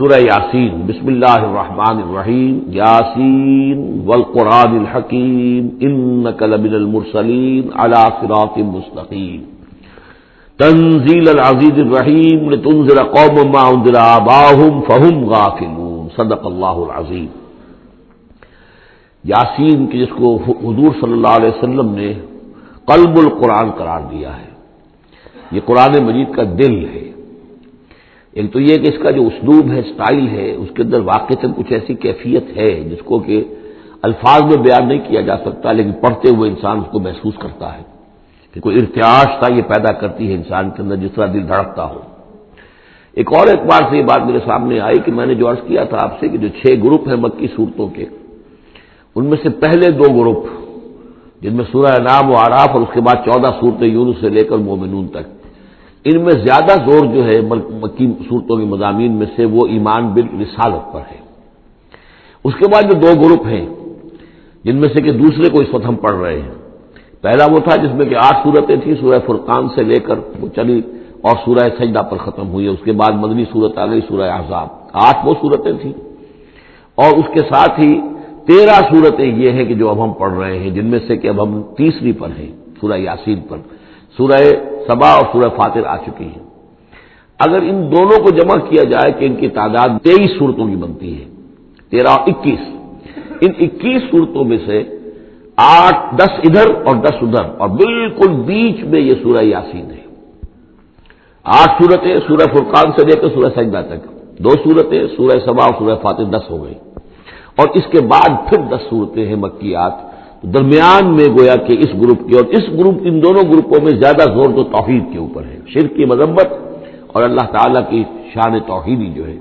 سورہ یاسین۔ بسم اللہ الرحمن الرحیم۔ یاسین والقرآن الحکیم انک لمن المرسلین علی صراط مستقیم تنزیل العزیز الرحیم لتنذر قوما ما انذر آباؤہم فہم غافلون۔ صدق اللہ العظیم۔ یاسین کی جس کو حضور صلی اللہ علیہ وسلم نے قلب القرآن قرار دیا ہے، یہ قرآن مجید کا دل ہے۔ ایک تو یہ کہ اس کا جو اسلوب ہے، سٹائل ہے، اس کے اندر واقعتاً کچھ ایسی کیفیت ہے جس کو کہ الفاظ میں بیان نہیں کیا جا سکتا، لیکن پڑھتے ہوئے انسان اس کو محسوس کرتا ہے کہ کوئی ارتعاش سا یہ پیدا کرتی ہے انسان کے اندر، جس طرح دل دھڑکتا ہو۔ ایک اور اعتبار سے یہ بات میرے سامنے آئی کہ میں نے جو عرض کیا تھا آپ سے کہ جو 6 گروپ ہیں مکی صورتوں کے، ان میں سے پہلے 2 گروپ جن میں سورہ انعام و اعراف اور اس کے بعد 14 صورتیں یونس سے لے کر مومنون تک، ان میں زیادہ زور جو ہے مکی صورتوں کے مضامین میں سے وہ ایمان بالرسالت پر ہے۔ اس کے بعد جو 2 گروپ ہیں جن میں سے کہ دوسرے کو اس وقت ہم پڑھ رہے ہیں، پہلا وہ تھا جس میں کہ 8 صورتیں تھیں، سورہ فرقان سے لے کر وہ چلی اور سورہ سجدہ پر ختم ہوئی، اس کے بعد مدنی صورت آ گئی سورہ احزاب، 8 وہ صورتیں تھیں، اور اس کے ساتھ ہی 13 صورتیں یہ ہیں کہ جو اب ہم پڑھ رہے ہیں، جن میں سے کہ اب ہم تیسری پر ہیں، سورہ یاسین پر۔ سورہ سبا اور سورہ فاطر آ چکی ہیں۔ اگر ان دونوں کو جمع کیا جائے کہ ان کی تعداد 23 صورتوں کی بنتی ہے، 13 اور 21، ان 21 صورتوں میں سے 10 ادھر اور 10 ادھر، اور بالکل بیچ میں یہ سورہ یاسین ہے۔ 8 صورتیں سورہ فرقان سے لے کر سورہ سجدہ تک، 2 صورتیں سورہ سبا اور سورہ فاطر، 10 ہو گئی، اور اس کے بعد پھر 10 صورتیں ہیں مکیات۔ درمیان میں گویا کہ اس گروپ کی اور اس گروپ ان دونوں گروپوں میں زیادہ زور تو توحید کے اوپر ہے، شرک کی مذمت اور اللہ تعالیٰ کی شان توحیدی جو ہے،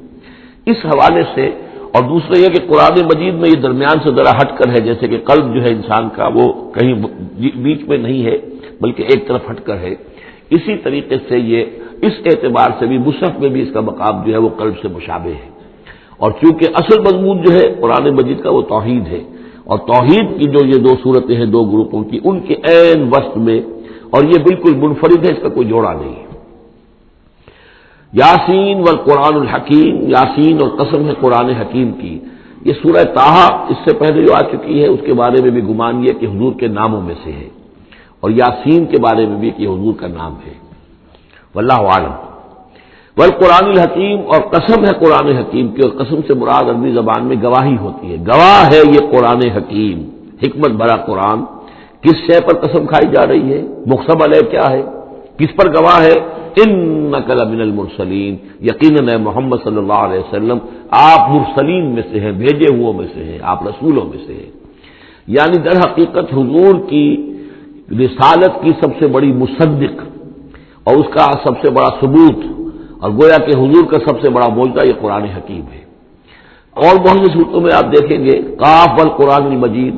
اس حوالے سے۔ اور دوسرا یہ کہ قرآن مجید میں یہ درمیان سے ذرا ہٹ کر ہے، جیسے کہ قلب جو ہے انسان کا وہ کہیں بیچ میں نہیں ہے بلکہ ایک طرف ہٹ کر ہے، اسی طریقے سے یہ اس اعتبار سے بھی مصحف میں بھی اس کا مقام جو ہے وہ قلب سے مشابہ ہے۔ اور چونکہ اصل مضمون جو ہے قرآن مجید کا وہ توحید ہے، اور توحید کی جو یہ 2 صورتیں ہیں 2 گروپوں کی، ان کے عین وسط میں، اور یہ بالکل منفرد ہے، اس کا کوئی جوڑا نہیں ہے۔ یاسین والقرآن الحکیم، یاسین اور قسم ہے قرآن حکیم کی۔ یہ سورہ طٰہٰ اس سے پہلے جو آ چکی ہے، اس کے بارے میں بھی گمان یہ کہ حضور کے ناموں میں سے ہے، اور یاسین کے بارے میں بھی کہ حضور کا نام ہے، واللہ اعلم۔ والقرآن الحکیم، اور قسم ہے قرآن حکیم کی، اور قسم سے مراد عربی زبان میں گواہی ہوتی ہے، گواہ ہے یہ قرآن حکیم، حکمت بھرا قرآن۔ کس شے پر قسم کھائی جا رہی ہے؟ مقسم علیہ کیا ہے؟ کس پر گواہ ہے؟ انک لمن المرسلین، یقیناً اے محمد صلی اللہ علیہ وسلم آپ مرسلین میں سے ہیں، بھیجے ہوئوں میں سے ہیں، آپ رسولوں میں سے ہیں۔ یعنی در حقیقت حضور کی رسالت کی سب سے بڑی مصدق اور اس کا سب سے بڑا ثبوت، اور گویا کہ حضور کا سب سے بڑا معجزہ یہ قرآن حکیم ہے۔ اور بہت سی صورتوں میں آپ دیکھیں گے قاف والقرآن المجید،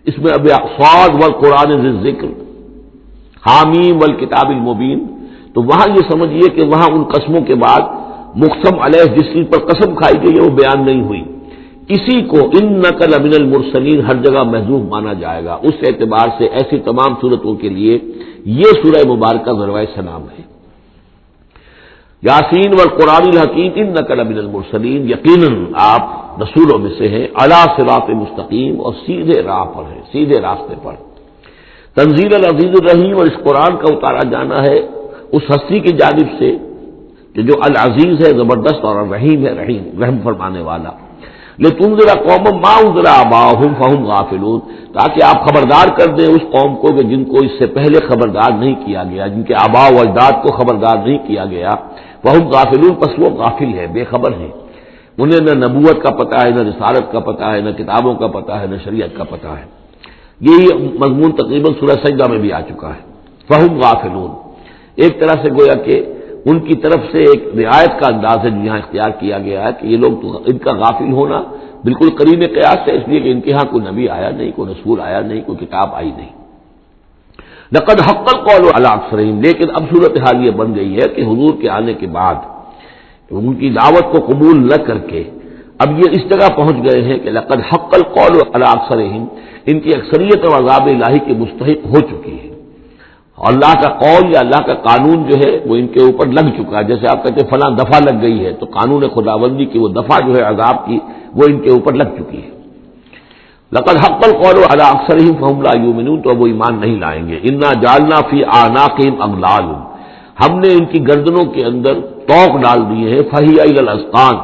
اس میں اب صاد والقرآن ذی الذکر، حامیم والکتاب المبین، تو وہاں یہ سمجھیے کہ وہاں ان قسموں کے بعد مقسم علیہ جس چیز پر قسم کھائی گئی ہے وہ بیان نہیں ہوئی، اسی کو انک لمن المرسلین ہر جگہ محذوف مانا جائے گا۔ اس اعتبار سے ایسی تمام صورتوں کے لیے یہ سورہ مبارکہ ذروۂ سلام ہے۔ یاسین والقرآن الحکیم انک لمن المرسلین، یقیناً آپ رسولوں میں سے ہیں، علی صراط مستقیم، اور سیدھے راہ پر ہیں، سیدھے راستے پر۔ تنزیل العزیز الرحیم، اور اس قرآن کا اتارا جانا ہے اس ہستی کی جانب سے کہ جو العزیز ہے، زبردست، اور الرحیم ہے، رحم فرمانے والا۔ لتنذر قوما ما انذر آباؤہم فہم غافلون، تاکہ آپ خبردار کر دیں اس قوم کو کہ جن کو اس سے پہلے خبردار نہیں کیا گیا، جن کے آباء و اجداد کو خبردار نہیں کیا گیا، فہم غافلون، پس وہ غافل ہے، بے خبر ہیں، انہیں نہ نبوت کا پتہ ہے، نہ رسالت کا پتہ ہے، نہ کتابوں کا پتہ ہے، نہ شریعت کا پتہ ہے۔ یہی مضمون تقریباً سورہ سجدہ میں بھی آ چکا ہے، فہم غافلون۔ ایک طرح سے گویا کہ ان کی طرف سے ایک رعایت کا انداز ہے جو یہاں اختیار کیا گیا ہے کہ یہ لوگ تو ان کا غافل ہونا بالکل قریب قیاس ہے، اس لیے کہ ان کے ہاں کوئی نبی آیا نہیں، کوئی رسول آیا نہیں، کوئی کتاب آئی نہیں۔ لقد حق القول علی اکثرہم، لیکن اب صورتحال یہ بن گئی ہے کہ حضور کے آنے کے بعد ان کی دعوت کو قبول نہ کر کے اب یہ اس جگہ پہنچ گئے ہیں کہ لقد حق القول علی اکثرہم، ان کی اکثریت اور عذاب الہی کے مستحق ہو چکی ہے۔ اللہ کا قول یا اللہ کا قانون جو ہے وہ ان کے اوپر لگ چکا ہے. جیسے آپ کہتے ہیں فلاں دفعہ لگ گئی ہے، تو قانون خداوندی کی وہ دفعہ جو ہے عذاب کی وہ ان کے اوپر لگ چکی ہے. لقد حق القول علی اکثرهم فهم لا یؤمنون، تو اب وہ ایمان نہیں لائیں گے. انا جعلنا فی اعناقهم اغلال، ہم نے ان کی گردنوں کے اندر طوق ڈال دیے ہیں. فہی الی الاذقان،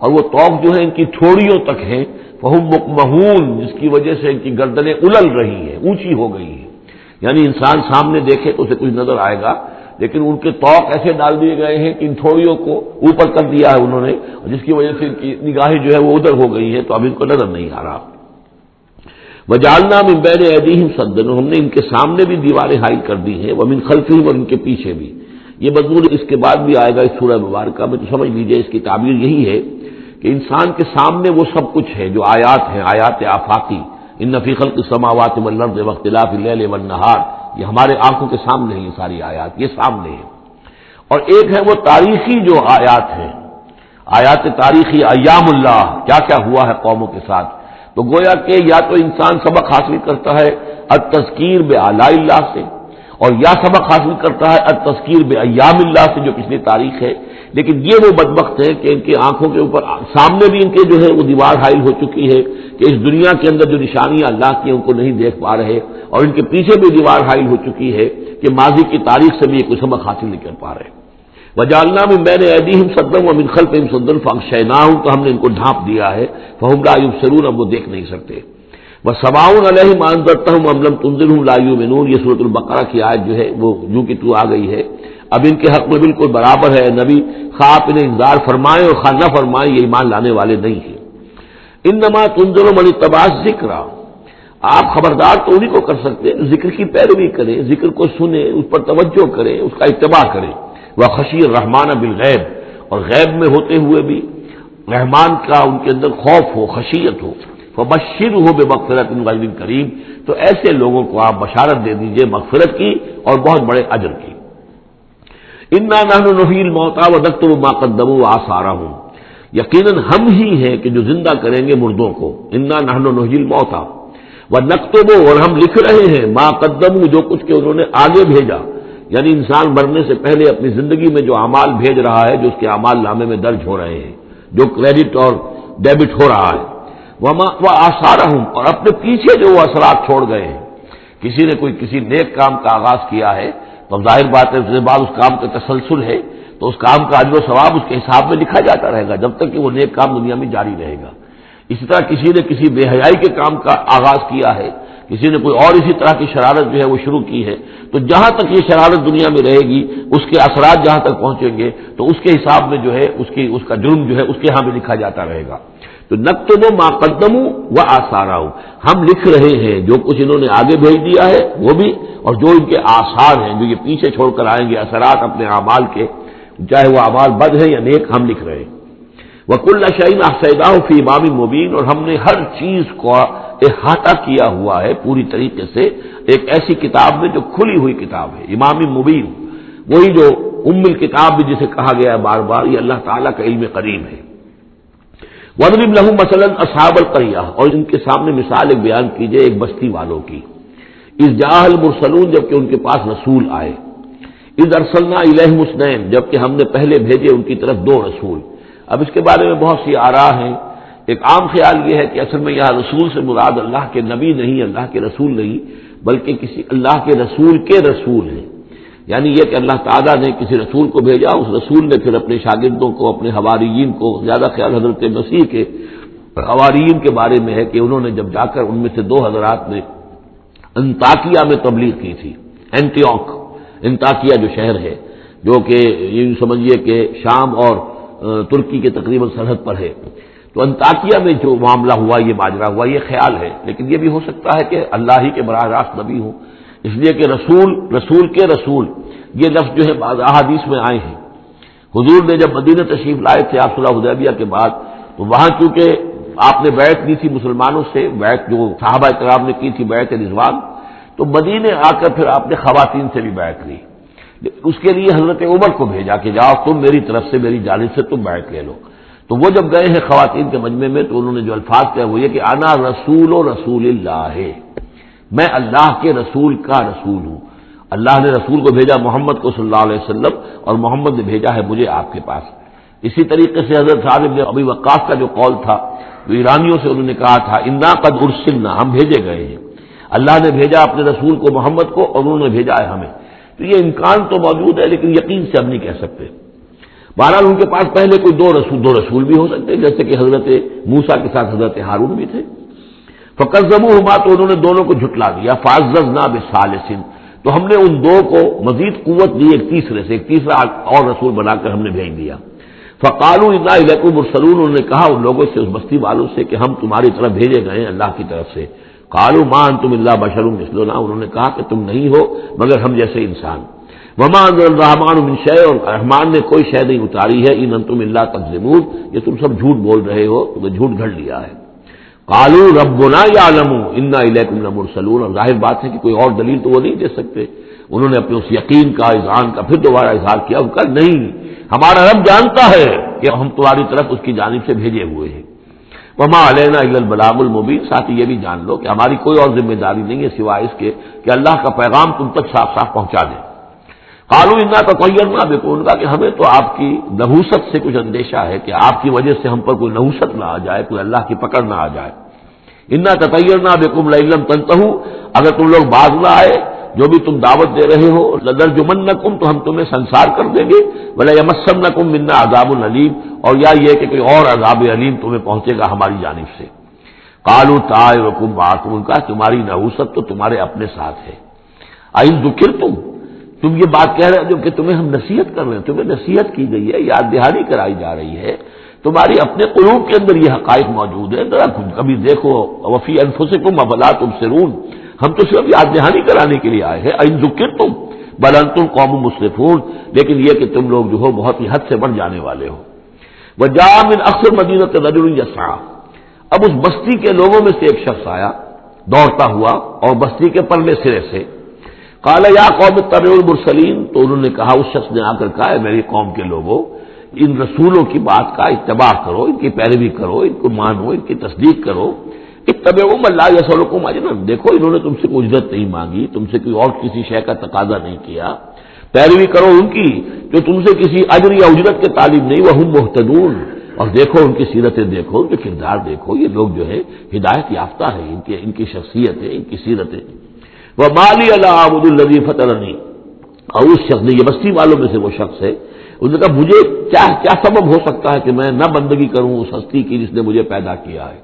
اور وہ طوق جو ہے ان کی ٹھوڑیوں تک ہیں. فہم مقمحون، جس کی وجہ سے ان کی گردنیں الل رہی ہیں، اونچی ہو گئی ہیں. یعنی انسان سامنے دیکھے تو اسے کچھ نظر آئے گا، لیکن ان کے طوق ایسے ڈال دیے گئے ہیں کہ ان تھوڑیوں کو اوپر کر دیا ہے انہوں نے، جس کی وجہ سے ان کی نگاہیں جو ہے وہ ادھر ہو گئی ہیں، تو اب ان کو نظر نہیں آ رہا. وجعلنا من بین ایدیہم سدا، ہم نے ان کے سامنے بھی دیواریں حائل کر دی ہیں، ومن خلفہم، اور ان کے پیچھے بھی. یہ مضمون اس کے بعد بھی آئے گا اس سورہ مبارکہ میں، تو سمجھ لیجئے اس کی تعبیر یہی ہے کہ انسان کے سامنے وہ سب کچھ ہے جو آیات ہیں، آیات آفاقی. ان فی خلق السماوات والارض واختلاف اللیل والنہار، یہ ہمارے آنکھوں کے سامنے ہیں، یہ ساری آیات یہ سامنے ہیں. اور ایک ہے وہ تاریخی جو آیات ہیں، آیات تاریخی، ایام اللہ، کیا کیا ہوا ہے قوموں کے ساتھ. تو گویا کہ یا تو انسان سبق حاصل کرتا ہے التذکیر بآلاء اللہ سے، اور یا سبق حاصل کرتا ہے التذکیر بایام اللہ سے جو پچھلی تاریخ ہے. لیکن یہ وہ بدبخت ہے کہ ان کی آنکھوں کے اوپر سامنے بھی ان کے جو ہے وہ دیوار حائل ہو چکی ہے کہ اس دنیا کے اندر جو نشانیاں اللہ کی ان کو نہیں دیکھ پا رہے، اور ان کے پیچھے بھی دیوار حائل ہو چکی ہے کہ ماضی کی تاریخ سے بھی یہ کوئی سبق حاصل نہیں کر پا رہے. وجعلنا من بین ایدیہم سدا ومن خلفہم سدا فاغشیناہم، تو ہم نے ان کو ڈھانپ دیا ہے. فہم لا یبصرون، اب وہ دیکھ نہیں سکتے. وسواء علیہم انذرتہم ام لم تنذرہم لا یؤمنون، یہ سورۃ البقرہ کی آیت جو ہے وہ جو کہ تو آ گئی ہے. اب ان کے حق میں بالکل برابر ہے، نبی خواہ آپ انہیں انذار فرمائیں اور خواہ نہ فرمائیں، یہ ایمان لانے والے نہیں ہیں. انما تنذر من اتبع الذکر، آپ خبردار تو انہیں کو کر سکتے ہیں ذکر کی پیروی کریں، ذکر کو سنیں، اس پر توجہ کریں، اس کا اتباع کریں. وخشی الرحمن بالغیب، اور غیب میں ہوتے ہوئے بھی رحمان کا ان کے اندر خوف ہو، خشیت ہو. فبشرہ بمغفرۃ غیر کریم، تو ایسے لوگوں کو آپ بشارت دے دیجئے مغفرت کی اور بہت بڑے اجر کی. انا نحن نحیی الموتى ونکتب ما قدموا وآثارهم، یقیناً ہم ہی ہیں کہ جو زندہ کریں گے مردوں کو. انا نحن نحیی الموتى ونکتب، اور ہم لکھ رہے ہیں ما قدموا، جو کچھ کہ انہوں نے آگے بھیجا. یعنی انسان مرنے سے پہلے اپنی زندگی میں جو اعمال بھیج رہا ہے، جو اس کے اعمال نامے میں درج ہو رہے ہیں، جو کریڈٹ اور ڈیبٹ ہو رہا ہے. وآثارهم، اور اپنے پیچھے جو وہ اثرات چھوڑ گئے ہیں. کسی نے کوئی کسی نیک کام کا آغاز کیا ہے تو ظاہر بات ہے اس کے بعد اس کام کا تسلسل ہے، تو اس کام کا اجر و ثواب اس کے حساب میں لکھا جاتا رہے گا جب تک کہ وہ نیک کام دنیا میں جاری رہے گا. اسی طرح کسی نے کسی بے حیائی کے کام کا آغاز کیا ہے، کسی نے کوئی اور اسی طرح کی شرارت جو ہے وہ شروع کی ہے، تو جہاں تک یہ شرارت دنیا میں رہے گی اس کے اثرات جہاں تک پہنچیں گے تو اس کے حساب میں جو ہے اس کا جرم جو ہے اس کے ہاں بھی لکھا جاتا رہے گا. تو نکتب ما قدموا وآثارهم، ہم لکھ رہے ہیں جو کچھ انہوں نے آگے بھیج دیا ہے وہ بھی، اور جو ان کے آثار ہیں جو یہ پیچھے چھوڑ کر آئیں گے اثرات اپنے اعمال کے، چاہے وہ اعمال بد ہیں یا نیک، ہم لکھ رہے ہیں. وَكُلَّ شَيْءٍ أَحْصَيْنَاهُ فِي إِمَامٍ مُبِينٍ، اور ہم نے ہر چیز کو احاطہ کیا ہوا ہے پوری طریقے سے ایک ایسی کتاب میں جو کھلی ہوئی کتاب ہے. امام مبین، وہی جو ام الکتاب بھی جسے کہا گیا ہے بار بار، یہ اللہ تعالیٰ کا علم قدیم ہے. وَاضْرِبْ لَهُم مَثَلًا أَصْحَابَ الْقَرْيَةِ، اور ان کے سامنے مثال ایک بیان کیجئے ایک بستی والوں کی. اِذْ جَاءَ الْمُرْسَلُونَ، جبکہ ان کے پاس رسول آئے. اِذْ أَرْسَلْنَا إِلَيْهِمُ اثْنَيْنِ، جبکہ ہم نے پہلے بھیجے ان کی طرف دو رسول. اب اس کے بارے میں بہت سی آراء ہیں. ایک عام خیال یہ ہے کہ اصل میں یہاں رسول سے مراد اللہ کے نبی نہیں، اللہ کے رسول نہیں، بلکہ کسی اللہ کے رسول ہیں. یعنی یہ کہ اللہ تعالیٰ نے کسی رسول کو بھیجا، اس رسول نے پھر اپنے شاگردوں کو، اپنے حواریین کو، زیادہ خیال حضرت مسیح کے حواریین کے بارے میں ہے کہ انہوں نے جب جا کر ان میں سے دو حضرات نے انطاکیہ میں تبلیغ کی تھی. اینٹیوک، انطاکیہ جو شہر ہے جو کہ یہ سمجھیے کہ شام اور ترکی کے تقریباً سرحد پر ہے، تو انطاکیہ میں جو معاملہ ہوا، یہ ماجرا ہوا، یہ خیال ہے. لیکن یہ بھی ہو سکتا ہے کہ اللہ ہی کے براہ راست نبی ہوں، اس لیے کہ رسول کے رسول یہ لفظ جو ہے بعض احادیث میں آئے ہیں. حضور نے جب مدینہ تشریف لائے تھے آپ صلح حدیبیہ کے بعد، تو وہاں چونکہ آپ نے بیعت لی تھی مسلمانوں سے، بیعت جو صحابہ کرام نے کی تھی بیعت رضوان، تو مدینے آ کر پھر آپ نے خواتین سے بھی بیعت لی. اس کے لیے حضرت عمر کو بھیجا کہ جاؤ تم میری طرف سے، میری جانب سے تم بیعت لے لو. تو وہ جب گئے ہیں خواتین کے مجمع میں تو انہوں نے جو الفاظ کہا وہ یہ کہ انا رسول اللہ، میں اللہ کے رسول کا رسول ہوں. اللہ نے رسول کو بھیجا محمد کو صلی اللہ علیہ وسلم، اور محمد نے بھیجا ہے مجھے آپ کے پاس۔ اسی طریقے سے حضرت سعد بن ابی وقاص کا جو قول تھا، جو ایرانیوں سے انہوں نے کہا تھا انا قد ارسلنا، ہم بھیجے گئے ہیں، اللہ نے بھیجا اپنے رسول کو محمد کو اور انہوں نے بھیجا ہے ہمیں۔ تو یہ امکان تو موجود ہے، لیکن یقین سے ہم نہیں کہہ سکتے۔ بہرحال ان کے پاس پہلے کوئی دو رسول بھی ہو سکتے ہیں، جیسے کہ حضرت موسیٰ کے ساتھ حضرت ہارون بھی تھے۔ فکذبوہما، تو انہوں نے دونوں کو جھٹلا دیا، فعززنا بثالث، تو ہم نے ان دو کو مزید قوت دی ایک تیسرے سے، ایک تیسرا اور رسول بنا کر ہم نے بھیج دیا۔ فقالوا انا الیکم مرسلون، انہوں نے کہا ان لوگوں سے، اس بستی والوں سے، کہ ہم تمہاری طرف بھیجے گئے ہیں اللہ کی طرف سے۔ قالوا ما انتم الا بشر مثلنا، انہوں نے کہا کہ تم نہیں ہو مگر ہم جیسے انسان۔ وما انزل الرحمن من شیء، اور رحمان نے کوئی شے نہیں اتاری ہے، ان انتم الا تکذبون، یہ تم سب جھوٹ بول رہے ہو، تم نے جھوٹ گھڑ لیا ہے۔ قالوا ربنا یعلم انا الیکم لمرسلون، اور ظاہر بات ہے کہ کوئی اور دلیل تو وہ نہیں دے سکتے۔ انہوں نے اپنے اس یقین کا، اذعان کا پھر دوبارہ اظہار کیا، ان کا نہیں، ہمارا رب جانتا ہے کہ ہم تمہاری طرف اس کی جانب سے بھیجے ہوئے ہیں۔ وما علینا الا البلاغ المبین، ساتھ ہی یہ بھی جان لو کہ ہماری کوئی اور ذمہ داری نہیں ہے سوائے اس کے کہ اللہ کا پیغام تم تک صاف صاف پہنچا دیں۔ قالوا انا تطیرنا بکم، ان کا کہ ہمیں تو آپ کی نحوست سے کچھ اندیشہ ہے کہ آپ کی وجہ سے ہم پر کوئی نحوست نہ آ جائے، کوئی اللہ کی پکڑ نہ آ جائے۔ انا تطیرنا بکم لئن لم تنتہوا، اگر تم لوگ باز نہ آئے جو بھی تم دعوت دے رہے ہو، لنرجمنکم، تو ہم تمہیں سنسار کر دیں گے، ولا یمسنکم منا عذاب علیم، اور یا یہ کہ کوئی اور عذاب علیم تمہیں پہنچے گا ہماری جانب سے۔ قالوا طائرکم معکم، ان کا تمہاری نحوست تو تمہارے اپنے ساتھ ہے۔ اَإِن ذکرتم، تم یہ بات کہہ رہے ہو کہ تمہیں ہم نصیحت کر رہے ہیں، تمہیں نصیحت کی گئی ہے، یاد دہانی کرائی جا رہی ہے، تمہاری اپنے قلوب کے اندر یہ حقائق موجود ہے، ذرا کبھی دیکھو، وفی انفسکم افلا تبصرون، ہم تو صرف یاد دہانی کرانے کے لیے آئے ہیں۔ اَإِن ذکرتم بل انتم قوم مسرفون، لیکن یہ کہ تم لوگ جو ہو بہت ہی حد سے بڑھ جانے والے ہو۔ وجاء من اقصى المدینۃ رجل یسعى، اب اس بستی کے لوگوں میں سے ایک شخص آیا دوڑتا ہوا، اور بستی کے پرلے سرے سے۔ قال یا قوم اتبعوا المرسلین، تو انہوں نے کہا، اس شخص نے آ کر کہا، ہے میری قوم کے لوگوں، ان رسولوں کی بات کا اتباع کرو، ان کی پیروی کرو، ان کو مانو، ان کی تصدیق کرو۔ اتبعوا من لا یسألکم اجرا، دیکھو انہوں نے تم سے کوئی اجرت نہیں مانگی، تم سے کوئی اور کسی شے کا تقاضا نہیں کیا، پیروی کرو ان کی جو تم سے کسی اجر یا اجرت کے طالب نہیں، وہم مہتدون، اور دیکھو ان کی سیرتیں، دیکھو ان کے کردار، دیکھو یہ لوگ جو ہے ہدایت یافتہ ہیں، ان کی شخصیت ہے، ان کی سیرتیں۔ وما لی الا اعبد الذی فطرنی، اور اس شخص نے، یہ بستی والوں میں سے وہ شخص ہے، انہوں نے کہا مجھے کیا سبب ہو سکتا ہے کہ میں نہ بندگی کروں اس ہستی کی جس نے مجھے پیدا کیا ہے،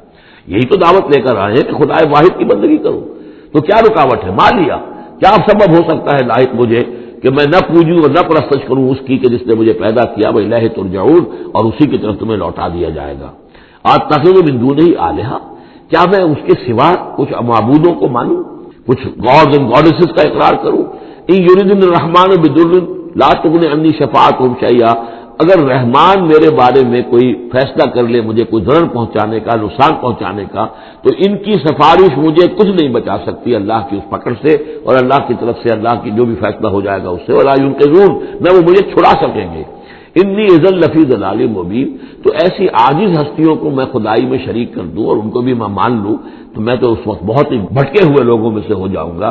یہی تو دعوت لے کر آئے ہیں کہ خدا واحد کی بندگی کروں، تو کیا رکاوٹ ہے؟ مالیا، کیا سبب ہو سکتا ہے لائق مجھے کہ میں نہ پوجوں اور نہ پرستش کروں اس کی کہ جس نے مجھے پیدا کیا، وإلیہ ترجعون، اور اسی کی طرف تمہیں لوٹا دیا جائے گا۔ اتخذ من دونہ آلہہ، کیا میں اس کے سوا کچھ معبودوں کو مانوں، کچھ گاڈز اینڈ گاڈیسز کا اقرار کروں؟ ان یریدن الرحمن بضر لا تغن عنی شفاعتهم شیئا، اگر رحمان میرے بارے میں کوئی فیصلہ کر لے مجھے کوئی ضرر پہنچانے کا، نقصان پہنچانے کا، تو ان کی سفارش مجھے کچھ نہیں بچا سکتی اللہ کی اس پکڑ سے، اور اللہ کی طرف سے اللہ کی جو بھی فیصلہ ہو جائے گا اس سے، ولا ينقذون، نہ وہ مجھے چھڑا سکیں گے۔ انی اذا لفی ضلال مبین، تو ایسی عاجز ہستیوں کو میں خدائی میں شریک کر دوں اور ان کو بھی میں مان لوں تو میں تو اس وقت بہت ہی بھٹکے ہوئے لوگوں میں سے ہو جاؤں گا۔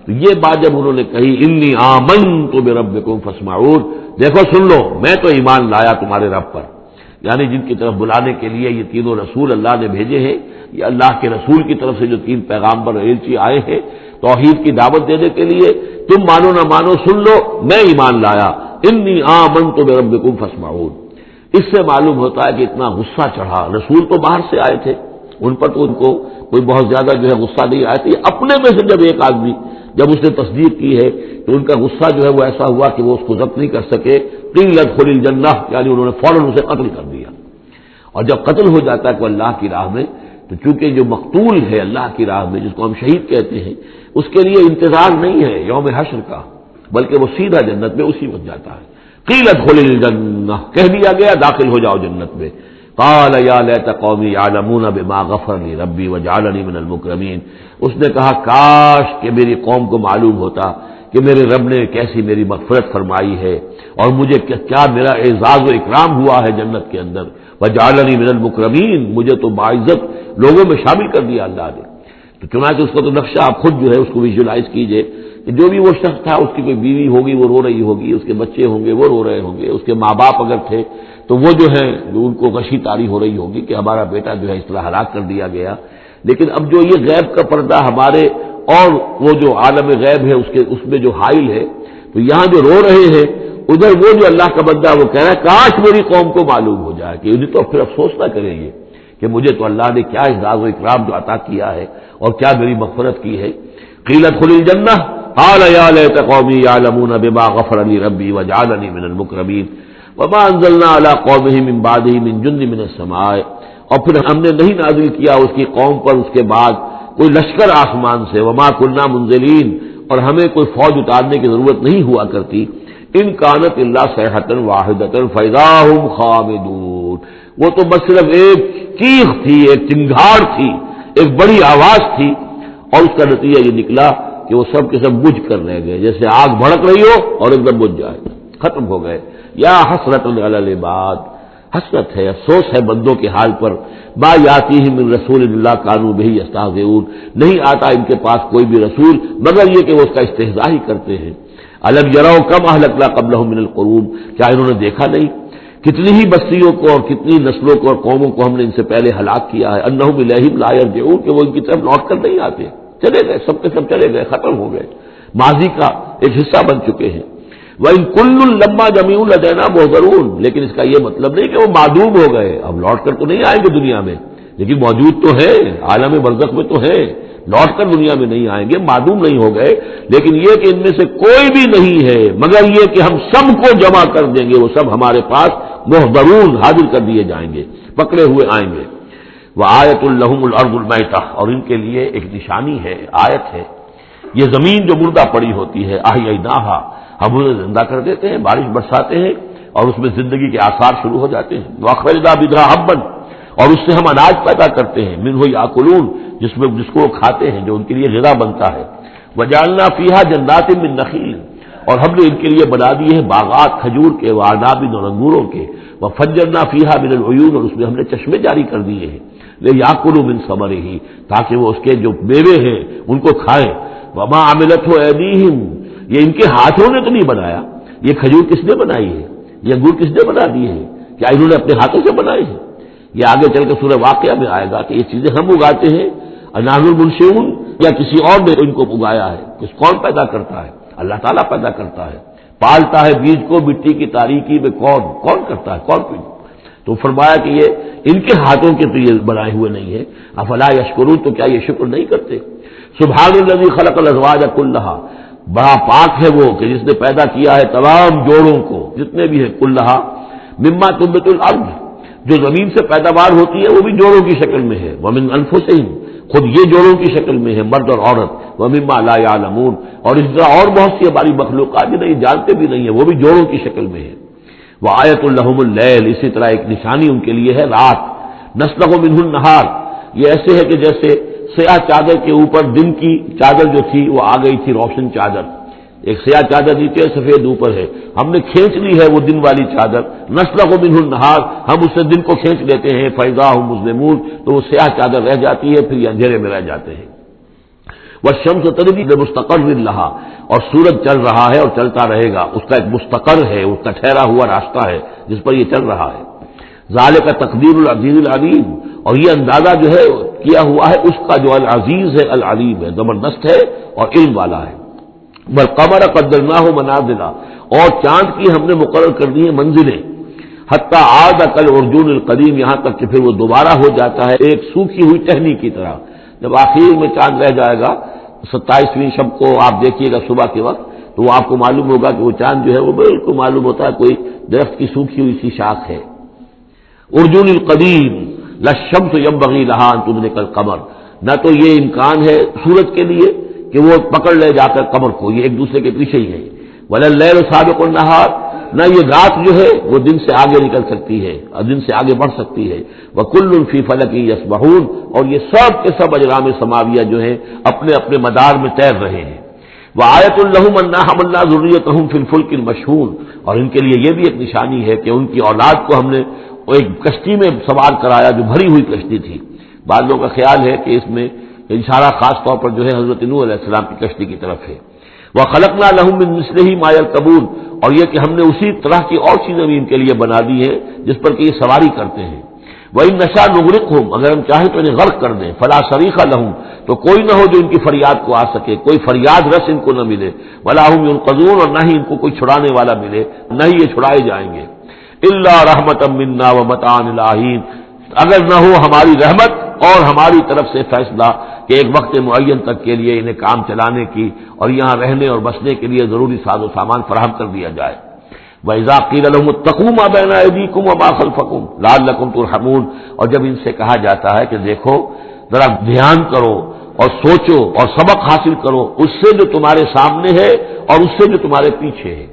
تو یہ بات جب انہوں نے کہی، انی آمنت بربکم فاسمعون، دیکھو سن لو، میں تو ایمان لایا تمہارے رب پر، یعنی جن کی طرف بلانے کے لیے یہ تینوں رسول اللہ نے بھیجے ہیں، یہ اللہ کے رسول کی طرف سے جو تین پیغامبر ایلچی آئے ہیں توحید کی دعوت دینے کے لیے، تم مانو نہ مانو سن لو، میں ایمان لایا، انی آمنت بربکم فاسمعون۔ اس سے معلوم ہوتا ہے کہ اتنا غصہ چڑھا، رسول تو باہر سے آئے تھے، ان پر تو ان کو کوئی بہت زیادہ جو ہے غصہ نہیں آیا تھا، اپنے میں سے جب ایک آدمی جب اس نے تصدیق کی ہے تو ان کا غصہ جو ہے وہ ایسا ہوا کہ وہ اس کو ضبط نہیں کر سکے، قیل ادخل الجنہ، یعنی انہوں نے فوراً اسے قتل کر دیا۔ اور جب قتل ہو جاتا ہے کوئی اللہ کی راہ میں، تو چونکہ جو مقتول ہے اللہ کی راہ میں، جس کو ہم شہید کہتے ہیں، اس کے لیے انتظار نہیں ہے یوم حشر کا، بلکہ وہ سیدھا جنت میں اسی وقت جاتا ہے۔ قیل ادخل الجنہ، کہہ دیا گیا داخل ہو جاؤ جنت میں۔ قال یا لیت قومی یعلمون بما غفر لی ربی وجعلنی من المکرمین، اس نے کہا کاش کہ میری قوم کو معلوم ہوتا کہ میرے رب نے کیسی میری مغفرت فرمائی ہے اور مجھے کیا میرا اعزاز و اکرام ہوا ہے جنت کے اندر، وجعلنی من المکرمین، مجھے تو باعزت لوگوں میں شامل کر دیا اللہ نے۔ تو چنانچہ اس کا تو نقشہ آپ خود جو ہے اس کو ویژولائز کیجئے کہ جو بھی وہ شخص تھا اس کی کوئی بیوی ہوگی وہ رو رہی ہوگی، اس کے بچے ہوں گے وہ رو رہے ہوں گے، اس کے ماں باپ اگر تھے تو وہ جو ہے ان کو غشی طاری ہو رہی ہوگی کہ ہمارا بیٹا جو ہے اس طرح ہلاک کر دیا گیا۔ لیکن اب جو یہ غیب کا پردہ ہمارے اور وہ جو عالم غیب ہے اس میں جو حائل ہے، تو یہاں جو رو رہے ہیں ادھر وہ جو اللہ کا بندہ وہ کہہ رہا ہے کاش میری قوم کو معلوم ہو جائے کہ انہیں تو پھر افسوس نہ کریں گے کہ مجھے تو اللہ نے کیا اعزاز و اکرام جو عطا کیا ہے اور کیا میری مغفرت کی ہے۔ قیل ادخل الجنہ قال یا لیت قومی یعلمون بما غفر لی ربی وجعلنی من المکرمین وما انزلنا علی قومہ من بعدہ من جند من السماء، اور پھر ہم نے نہیں نازل کیا اس کی قوم پر اس کے بعد کوئی لشکر آسمان سے، وما كنا منزلین، اور ہمیں کوئی فوج اتارنے کی ضرورت نہیں ہوا کرتی، ان کانت الا صیحۃ واحدۃ فاذا هم خامدون، وہ تو بس صرف ایک چیخ تھی، ایک چنگھاڑ تھی، ایک بڑی آواز تھی، اور اس کا نتیجہ یہ نکلا کہ وہ سب کے سب بجھ کر رہ گئے، جیسے آگ بھڑک رہی ہو اور ایک دم بجھ جائے، ختم ہو گئے۔ یا حسرۃ علی العباد، حسرت ہے، افسوس ہے بندوں کے حال پر، ما یاتیہم من رسول اللہ کانوا بہ یستہزئون، نہیں آتا ان کے پاس کوئی بھی رسول مگر یہ کہ وہ اس کا استہزاء ہی کرتے ہیں۔ الم یروا کم اہلکنا قبلہم من القرون، کیا انہوں نے دیکھا نہیں کتنی ہی بستیوں کو اور کتنی نسلوں کو اور قوموں کو ہم نے ان سے پہلے ہلاک کیا ہے، انہم الیہم لا یرجعون، کہ وہ ان کی طرف لوٹ کر نہیں آتے، چلے گئے، سب کے سب چلے گئے، ختم ہو گئے، ماضی کا ایک حصہ بن چکے ہیں۔ وَإِن كُلٌّ لَمَّا جَمِيعٌ لَدَيْنَا مُحْضَرُونَ، لیکن اس کا یہ مطلب نہیں کہ وہ معدوم ہو گئے، اب لوٹ کر تو نہیں آئیں گے دنیا میں، لیکن موجود تو ہے، عالم برزخ میں تو ہے، لوٹ کر دنیا میں نہیں آئیں گے، معدوم نہیں ہو گئے، لیکن یہ کہ ان میں سے کوئی بھی نہیں ہے مگر یہ کہ ہم سب کو جمع کر دیں گے، وہ سب ہمارے پاس محضرون حاضر کر دیے جائیں گے، پکڑے ہوئے آئیں گے۔ وَآیَةٌ لَهُمُ الْأَرْضُ الْمَيْتَةُ، اور ان کے لیے ایک نشانی ہے، آیت ہے، یہ زمین جو مردہ پڑی ہوتی ہے، احییناہا، ہم اسے زندہ کر دیتے ہیں، بارش برساتے ہیں اور اس میں زندگی کے آثار شروع ہو جاتے ہیں۔ وَأَخْرَجْنَا بِهَا حَبًّا، اور اس سے ہم اناج پیدا کرتے ہیں، منہ یاکلون، جس کو وہ کھاتے ہیں، جو ان کے لیے غذا بنتا ہے۔ وَجَعَلْنَا فِيهَا جَنَّاتٍ مِّن نَخِيلٍ، اور ہم نے ان کے لیے بنا دیے ہیں باغات کھجور کے، وَأَعْنَابٍ، اور انگوروں کے، وَفَجَّرْنَا فِيهَا مِنَ الْعُيُونِ، اور اس میں ہم نے چشمے جاری کر دیے ہیں، لِيَأْكُلُوا مِن ثَمَرِهِ، تاکہ وہ اس کے جو میوے ہیں ان کو کھائیں۔ وَمَا عَمِلَتْهُ أَيْدِيهِمْ، یہ ان کے ہاتھوں نے تو نہیں بنایا، یہ کھجور کس نے بنائی ہے، یہ انگور کس نے بنا دیے ہیں، کیا انہوں نے اپنے ہاتھوں سے بنائے ہیں؟ یہ آگے چل کے سورہ واقعہ میں آئے گا کہ یہ چیزیں ہم اگاتے ہیں، نحن المنشئون، یا کسی اور نے ان کو اگایا ہے، کون پیدا کرتا ہے؟ اللہ تعالیٰ پیدا کرتا ہے، پالتا ہے بیج کو مٹی کی تاریکی میں، کون کرتا ہے، کون پیدا؟ تو فرمایا کہ یہ ان کے ہاتھوں کے تو یہ بنائے ہوئے نہیں ہے۔ افلا یشکرون، تو کیا یہ شکر نہیں کرتے؟ سبحان الذی خلق الازواج کلھا، بڑا پاک ہے وہ کہ جس نے پیدا کیا ہے تمام جوڑوں کو، جتنے بھی ہیں، کلھا مما تنبت الارض، جو زمین سے پیداوار ہوتی ہے وہ بھی جوڑوں کی شکل میں ہے، ومن انفسہم، خود یہ جوڑوں کی شکل میں ہے، مرد اور عورت، ومما لا یعلمون، اور اس طرح اور بہت سی ہماری مخلوقات جو نہیں جانتے بھی نہیں ہے وہ بھی جوڑوں کی شکل میں ہے۔ وآیۃ لہم اللیل، اسی طرح ایک نشانی ان کے لیے ہے رات، نسلخ منہ النہار، یہ ایسے ہے کہ جیسے سیاہ چادر کے اوپر دن کی چادر جو تھی وہ آ گئی تھی روشن چادر، ایک سیاہ چادر نیچے سفید اوپر ہے، ہم نے کھینچ لی ہے وہ دن والی چادر، نسلخ منہ النہار، ہم اس سے دن کو کھینچ لیتے ہیں، فاذا هم مظلمون، تو وہ سیاہ چادر رہ جاتی ہے، پھر یہ اندھیرے میں رہ جاتے ہیں۔ والشمس تجری لمستقر لہا، اور سورج چل رہا ہے اور چلتا رہے گا، اس کا ایک مستقر ہے، اس کا ٹھہرا ہوا راستہ ہے جس پر یہ چل رہا ہے۔ ذالک تقدیر العزیز العلیم، اور یہ اندازہ جو ہے کیا ہوا ہے اس کا جو العزیز ہے، العلیم ہے، زبردست ہے اور علم والا ہے۔ والقمر قدرناہ منازل، اور چاند کی ہم نے مقرر کر دی ہیں منزلیں، حتی عاد کالعرجون القدیم، یہاں تک کہ پھر وہ دوبارہ ہو جاتا ہے ایک سوکھی ہوئی ٹہنی کی طرح۔ جب آخر میں چاند رہ جائے گا 27ویں شب کو آپ دیکھیے گا صبح کے وقت، تو وہ آپ کو معلوم ہوگا کہ وہ چاند جو ہے وہ بالکل معلوم ہوتا ہے کوئی درخت کی سوکھی ہوئی سی شاخ ہے۔ ارجون القدیم للشمس ينبغي لها ان تدرك القمر، نہ تو یہ امکان ہے سورج کے لیے کہ وہ پکڑ لے جا کر قمر کو، یہ ایک دوسرے کے پیچھے ہی ہے۔ ولا الليل سابق النهار، نہ یہ رات جو ہے وہ دن سے آگے نکل سکتی ہے اور دن سے آگے بڑھ سکتی ہے۔ وكل في فلك يسبحون، اور یہ سب کے سب اجرام سماویہ جو ہیں اپنے اپنے مدار میں تیر رہے ہیں۔ وآیۃ لہم انا حملنا ذریتہم فی الفلک المشحون، اور ان کے لیے یہ بھی ایک نشانی ہے کہ ان کی اولاد کو ہم نے ایک کشتی میں سوار کرایا جو بھری ہوئی کشتی تھی۔ بعض لوگوں کا خیال ہے کہ اس میں اشارہ خاص طور پر جو ہے حضرت نوح علیہ السلام کی کشتی کی طرف ہے۔ وَخَلَقْنَا لَهُم مِّن مِّثْلِهِ مَا يَرْكَبُونَ، اور یہ کہ ہم نے اسی طرح کی اور چیزیں بھی ان کے لیے بنا دی ہیں جس پر کہ یہ سواری کرتے ہیں۔ وَإِن نَّشَأْ نُغْرِقْهُمْ، اگر ہم چاہیں تو انہیں غرق کر دیں، فَلَا صَرِيخَ لَهُمْ، تو کوئی نہ ہو جو ان کی فریاد کو آ سکے، کوئی فریاد رس ان کو نہ ملے، وَلَا هُمْ يُنقَذُونَ، اور نہ ہی ان کو کوئی چھڑانے والا ملے، نہ ہی یہ چھڑائے جائیں گے۔ إِلَّا رَحْمَةً مِّنَّا وَمَتَاعً إِلَىٰ حِينٍ، اگر نہ ہو ہماری رحمت اور ہماری طرف سے فیصلہ کہ ایک وقت معین تک کے لیے انہیں کام چلانے کی اور یہاں رہنے اور بسنے کے لیے ضروری ساز و سامان فراہم کر دیا جائے۔ وَإِذَا قِيلَ لَهُمُ اتَّقُوا مَا بَيْنَ أَيْدِيكُمْ وَمَا خَلْفَكُمْ لَعَلَّكُمْ تُرْحَمُونَ، اور جب ان سے کہا جاتا ہے کہ دیکھو ذرا دھیان کرو اور سوچو اور سبق حاصل کرو اس سے جو تمہارے سامنے ہے اور اس سے جو تمہارے پیچھے ہے۔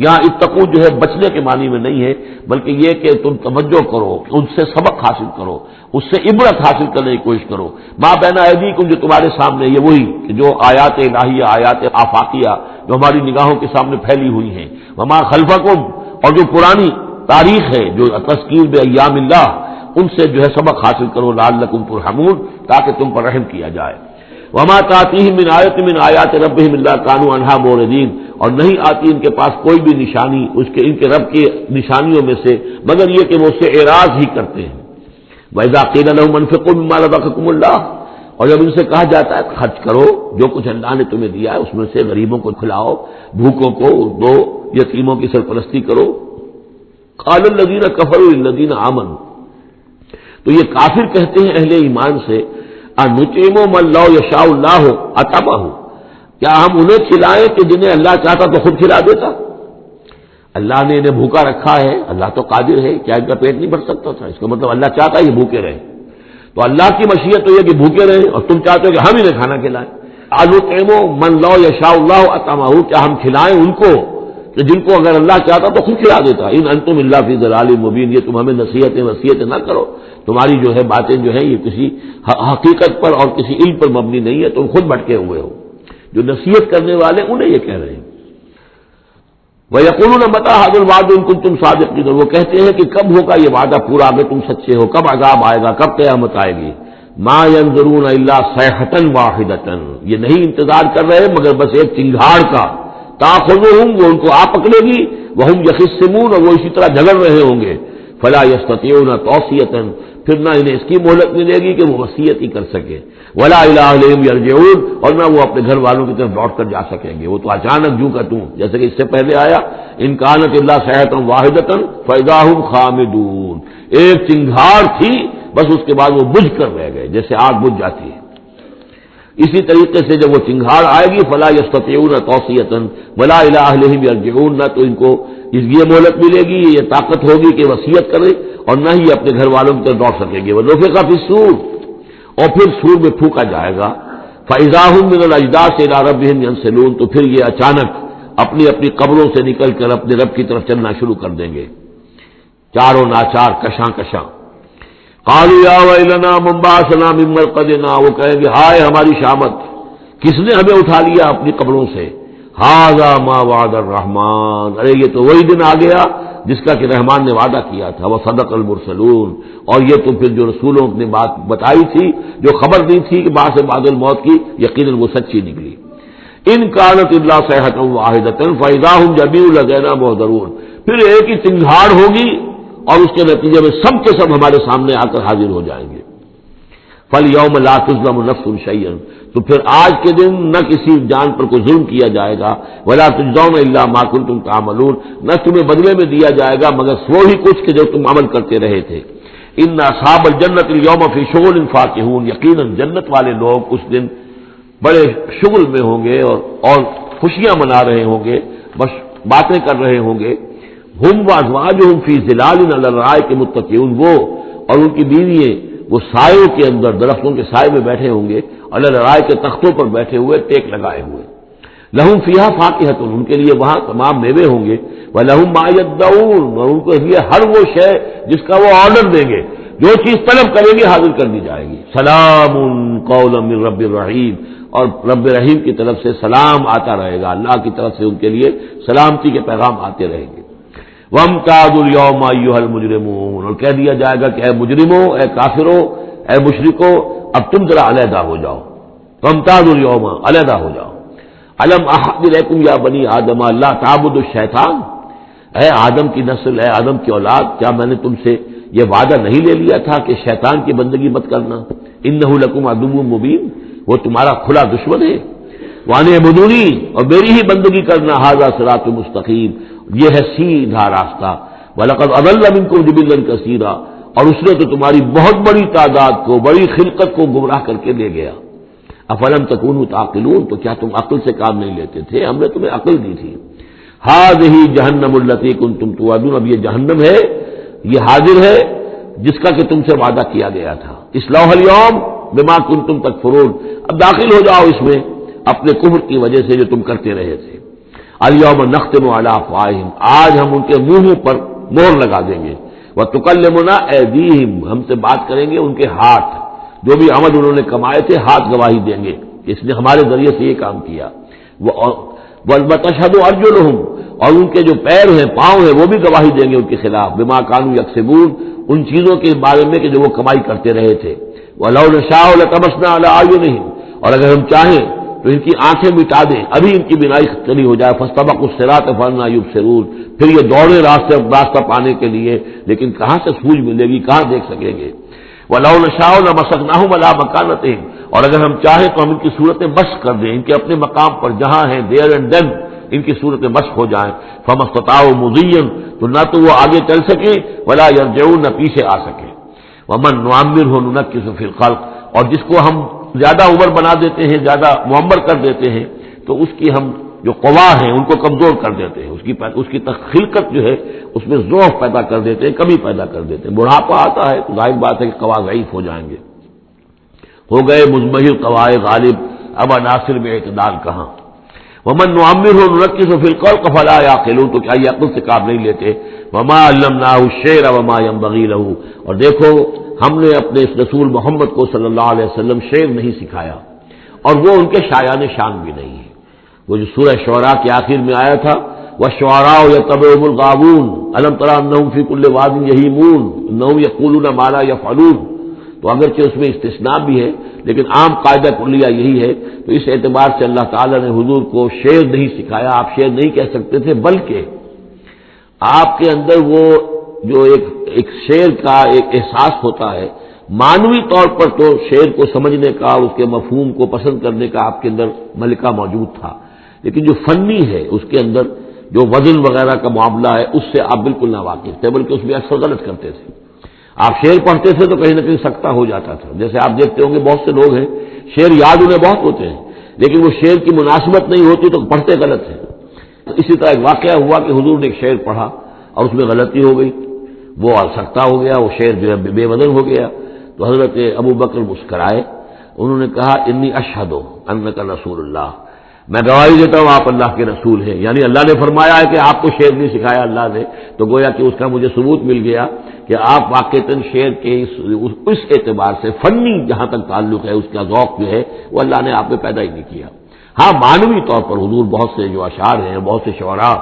یہاں اتقو جو ہے بچنے کے معنی میں نہیں ہے، بلکہ یہ کہ تم توجہ کرو، ان سے سبق حاصل کرو، اس سے عبرت حاصل کرنے کی کوشش کرو۔ ما بین ایدیکم، جو تمہارے سامنے، یہ وہی جو آیات الہیہ، آیات آفاقیہ جو ہماری نگاہوں کے سامنے پھیلی ہوئی ہیں، وما خلفکم، اور جو پرانی تاریخ ہے جو تذکیر بایام اللہ، ان سے جو ہے سبق حاصل کرو، لعلکم ترحمون، تاکہ تم پر رحم کیا جائے۔ وما تاتیہم من آیۃ من آیات ربہم الا کانوا عنہا معرضین، اور نہیں آتی ان کے پاس کوئی بھی نشانی اس کے ان کے رب کی نشانیوں میں سے مگر یہ کہ وہ اس سے اعراض ہی کرتے ہیں۔ وَإِذَا قِيلَ لَهُمْ أَنفِقُوا مِمَّا رَزَقَكُمُ اللَّهُ، اور جب ان سے کہا جاتا ہے خرچ کرو جو کچھ اللہ نے تمہیں دیا ہے اس میں سے، غریبوں کو کھلاؤ، بھوکوں کو دو، یتیموں کی سرپرستی کرو۔ قَالَ الَّذِينَ كَفَرُوا لِلَّذِينَ آمَنُوا، تو یہ کافر کہتے ہیں اہل ایمان سے، أَنُطْعِمُ مَن لَّوْ يَشَاءُ اللَّهُ أَطْعَمَهُ، کیا ہم انہیں کھلائیں کہ جنہیں اللہ چاہتا تو خود کھلا دیتا؟ اللہ نے انہیں بھوکا رکھا ہے، اللہ تو قادر ہے، کیا ان کا پیٹ نہیں بھر سکتا تھا؟ اس کا مطلب اللہ چاہتا ہے یہ بھوکے رہیں، تو اللہ کی مشیت تو یہ کہ بھوکے رہیں اور تم چاہتے ہو کہ ہم انہیں کھانا کھلائیں۔ أَنُطْعِمُ مَن لَّوْ يَشَاءُ اللَّهُ أَطْعَمَهُ، کیا ہم کھلائیں ان کو کہ جن کو اگر اللہ چاہتا تو خود کھلا دیتا۔ إِنْ أَنْتُمْ إِلَّا فِي ضَلَالٍ مُبِينٍ، یہ تم ہمیں نصیحتیں وصیتیں نہ کرو، تمہاری جو ہے باتیں جو ہیں یہ کسی حقیقت پر اور کسی علم پر مبنی نہیں ہے، تم خود بھٹکے ہوئے ہو۔ جو نصیحت کرنے والے انہیں یہ کہہ رہے ہیں۔ وَيَقُولُونَ مَتَىٰ هَٰذَا الْوَعْدُ إِن كُنتُمْ صَادِقِينَ، وہ کہتے ہیں کہ کب ہوگا یہ وعدہ پورا اگر تم سچے ہو، کب عذاب آئے گا، کب قیامت آئے گی۔ مَا يَنظُرُونَ إِلَّا صَيْحَةً وَاحِدَةً، یہ نہیں انتظار کر رہے مگر بس ایک چنگھاڑ کا، تَأْخُذُهُمْ، وہ ان کو آ پکڑے گی، وَهُمْ يَخِصِّمُونَ، اور وہ اسی طرح جھگڑ رہے ہوں گے، فَلَا يَسْتَطِيعُونَ تَوْصِيَةً، پھر نہ انہیں اس کی مہلت ملے گی کہ وہ وصیت ہی کر سکے، ولا الی اہلہم یرجعون، اور نہ وہ اپنے گھر والوں کی طرف لوٹ کر جا سکیں گے، وہ تو اچانک جو کا توں، جیسے کہ اس سے پہلے آیا ان کانت الا صیحۃ واحدۃ فاذا هم خامدون، ایک چنگھاڑ تھی بس اس کے بعد وہ بجھ کر رہ گئے جیسے آگ بجھ جاتی ہے۔ اسی طریقے سے جب وہ چنگھاڑ آئے گی فلا یستطیعون توصیۃ ولا الی اہلہم یرجعون، نہ تو ان کو یہ مہلت ملے گی، یہ طاقت ہوگی کہ وصیت کرے، اور نہ ہی اپنے گھر والوں کی طرف لوٹ سکیں گے۔ ونفخ فی الصور، اور پھر سور میں پھونکا جائے گا، فاذا هم من الاجداث الى ربهم ينسلون، تو پھر یہ اچانک اپنی اپنی قبروں سے نکل کر اپنے رب کی طرف چلنا شروع کر دیں گے، چاروں ناچار کشاں کشاں۔ قالوا یا ویلنا من بعثنا من مرقدنا، وہ کہیں گے ہائے ہماری شامت، کس نے ہمیں اٹھا لیا اپنی قبروں سے۔ ھذا ما وعد الرحمن، ارے یہ تو وہی دن آ گیا جس کا کہ رحمان نے وعدہ کیا تھا، وصدق المرسلون، اور یہ تو پھر جو رسولوں نے بات بتائی تھی، جو خبر دی تھی کہ بعد سے بعد الموت کی، یقیناً وہ سچی نکلی۔ ان کانت الا صیحۃ واحدۃ فاذا هم جميع لدینا محضرون، پھر ایک ہی چنگھاڑ ہوگی اور اس کے نتیجے میں سب کے سب ہمارے سامنے آ کر حاضر ہو جائیں گے۔ فَالْيَوْمَ لَا تُظْلَمُ نَفْسٌ شَيْئًا، تو پھر آج کے دن نہ کسی جان پر کوئی ظلم کیا جائے گا، وَلَا تُجْزَوْنَ إِلَّا مَا كُنتُمْ تَعْمَلُونَ، نہ تمہیں بدلے میں دیا جائے گا مگر وہی کچھ کہ جو تم عمل کرتے رہے تھے۔ إِنَّ أَصْحَابَ الْجَنَّةِ الْيَوْمَ فِي شُغُلٍ فَاكِهُونَ، یقیناً جنت والے لوگ اس دن بڑے شغل میں ہوں گے اور خوشیاں منا رہے ہوں گے، بس باتیں کر رہے ہوں گے۔ ہم وازواجہم فی ظلال علی الارائک متکئون، وہ اور ان کی بیوییں وہ سایوں کے اندر، درختوں کے سائے میں بیٹھے ہوں گے، علی الارائک کے تختوں پر بیٹھے ہوئے، ٹیک لگائے ہوئے۔ لہم فیہا فاکہۃ، ان کے لیے وہاں تمام میوے ہوں گے، ولہم ما یدعون، اور ان کے لیے ہر وہ شے جس کا وہ آرڈر دیں گے، جو چیز طلب کریں گے حاضر کر دی جائے گی۔ سلام قولا من رب الرحیم، اور رب رحیم کی طرف سے سلام آتا رہے گا، اللہ کی طرف سے ان کے لیے سلامتی کے پیغام آتے رہیں گے۔ وَامْتَازُوا الْيَوْمَ أَيُّهَا الْمُجْرِمُونَ، اور کہہ دیا جائے گا کہ اے مجرموں، اے کافروں، اے مشرکوں، اب تم ذرا علیحدہ ہو جاؤ۔ وَامْتَازُوا الْيَوْمَ، علیحدہ ہو جاؤ۔ الم احد الیکم یا بنی آدم لا تعبدوا الشیطان، اے آدم کی نسل، اے آدم کی اولاد، کیا میں نے تم سے یہ وعدہ نہیں لے لیا تھا کہ شیطان کی بندگی مت کرنا؟ انہ لکم عدو مبین، وہ تمہارا کھلا دشمن ہے۔ وان اعبدونی، اور میری ہی بندگی کرنا، ھذا صراط مستقیم، یہ ہے سیدھا راستہ۔ وَلَقَدْ أَضَلَّ مِنكُمْ جِبِلًّا كَثِيرًا، اور اس نے تو تمہاری بہت بڑی تعداد کو، بڑی خلقت کو گمراہ کر کے لے گیا۔ افلم تکونوا تعقلون، تو کیا تم عقل سے کام نہیں لیتے تھے؟ ہم نے تمہیں عقل دی تھی۔ ھذہ جہنم التی کنتم توعدون، اب یہ جہنم ہے، یہ حاضر ہے جس کا کہ تم سے وعدہ کیا گیا تھا۔ اصلوها اليوم بما کنتم تکفرون، اب داخل ہو جاؤ اس میں اپنے کفر کی وجہ سے جو تم کرتے رہے تھے۔ الیوم نختم علی افواہہم، آج ہم ان کے منہوں پر مہر لگا دیں گے۔ وتکلمنا ایدیہم، ہم سے بات کریں گے ان کے ہاتھ، جو بھی عمل انہوں نے کمائے تھے ہاتھ گواہی دیں گے، اس نے ہمارے ذریعے سے یہ کام کیا۔ وتشہد ارجلہم، اور ان کے جو پیر ہیں، پاؤں ہیں، وہ بھی گواہی دیں گے ان کے خلاف، بما کانوا یکسبون، ان چیزوں کے بارے میں کہ جو وہ کمائی کرتے رہے تھے۔ وَلَوْ نَشَاءُ لَطَمَسْنَا عَلَىٰ أَعْيُنِهِمْ، اور اگر ہم چاہیں تو ان کی آنکھیں مٹا دیں، ابھی ان کی بینائی چلی ہو جائے۔ فَاسْتَبَقُوا الصِّرَاطَ فَأَنَّىٰ يُبْصِرُونَ، پھر یہ دوڑے راستہ پانے کے لیے، لیکن کہاں سے سوجھ ملے گی، کہاں دیکھ سکیں گے۔ وَلَوْ نَشَاءُ لَمَسَخْنَاهُمْ عَلَىٰ مَكَانَتِهِمْ، اور اگر ہم چاہیں تو ہم ان کی صورتیں مشق کر دیں، ان کے اپنے مقام پر جہاں ہیں، دیر اینڈ دین ان کی صورتیں مشق ہو جائیں۔ فَمَا اسْتَطَاعُوا مُضِيًّا، تو نہ تو وہ آگے چل سکیں، وَلَا يَرْجِعُونَ، نہ پیچھے آ سکیں۔ وَمَن نُعَمِّرْهُ نُنَكِّسُ فِي الْخَلْقِ، اور جس کو ہم زیادہ عمر بنا دیتے ہیں، زیادہ معمر کر دیتے ہیں، تو اس کی ہم جو قوا ہیں ان کو کمزور کر دیتے ہیں، اس کی خلقت جو ہے اس میں ضعف پیدا کر دیتے ہیں، کمی پیدا کر دیتے ہیں۔ بڑھاپا آتا ہے تو ظاہر بات ہے کہ قوا ضعیف ہو جائیں گے، ہو گئے مزمحل قوائے غالب، اب عناصر میں اعتدال کہاں۔ ومن نعمرہ ننکسہ فی الخلق فلا یعقلون، تو کیا یہ عقل سے کام نہیں لیتے۔ وما علمناہ الشعر وما ينبغی لہ، اور دیکھو ہم نے اپنے اس رسول محمد کو صلی اللہ علیہ وسلم شعر نہیں سکھایا، اور وہ ان کے شایان شان بھی نہیں ہے۔ وہ جو سورہ شعراء کے آخر میں آیا تھا، وَالشُّعَرَاءُ يَتَّبِعُهُمُ الْغَاوُونَ أَلَمْ تَرَ أَنَّهُمْ فِي كُلِّ وَادٍ يَهِيمُونَ إِنَّهُمْ يَقُولُونَ مَا لَا يَفْعَلُونَ، تو اگرچہ اس میں استثناء بھی ہے لیکن عام قاعدہ کلیہ یہی ہے۔ تو اس اعتبار سے اللہ تعالیٰ نے حضور کو شعر نہیں سکھایا، آپ شعر نہیں کہہ سکتے تھے، بلکہ آپ کے اندر وہ جو ایک شعر کا ایک احساس ہوتا ہے، معنوی طور پر تو شعر کو سمجھنے کا، اس کے مفہوم کو پسند کرنے کا آپ کے اندر ملکہ موجود تھا، لیکن جو فنی ہے اس کے اندر جو وزن وغیرہ کا معاملہ ہے اس سے آپ بالکل نہ واقف تھے، بلکہ اس میں اکثر غلط کرتے تھے۔ آپ شعر پڑھتے تھے تو کہیں نہ کہیں سکتہ ہو جاتا تھا، جیسے آپ دیکھتے ہوں گے بہت سے لوگ ہیں شعر یاد انہیں بہت ہوتے ہیں لیکن وہ شعر کی مناسبت نہیں ہوتی تو پڑھتے غلط ہیں۔ تو اسی طرح ایک واقعہ ہوا کہ حضور نے ایک شعر پڑھا اور اس میں غلطی ہو گئی، وہ سکتہ ہو گیا، وہ شعر جو ہے بے وزن ہو گیا۔ تو حضرت ابو بکر مسکرائے، انہوں نے کہا انی اشہد انک رسول اللہ، میں گواہی دیتا ہوں آپ اللہ کے رسول ہیں، یعنی اللہ نے فرمایا ہے کہ آپ کو شعر نہیں سکھایا اللہ نے، تو گویا کہ اس کا مجھے ثبوت مل گیا کہ آپ واقعتاً شعر کے اس اعتبار سے فنی جہاں تک تعلق ہے، اس کا ذوق جو ہے وہ اللہ نے آپ میں پیدا ہی نہیں کیا۔ ہاں معنوی طور پر حضور بہت سے جو اشعار ہیں، بہت سے شعراء،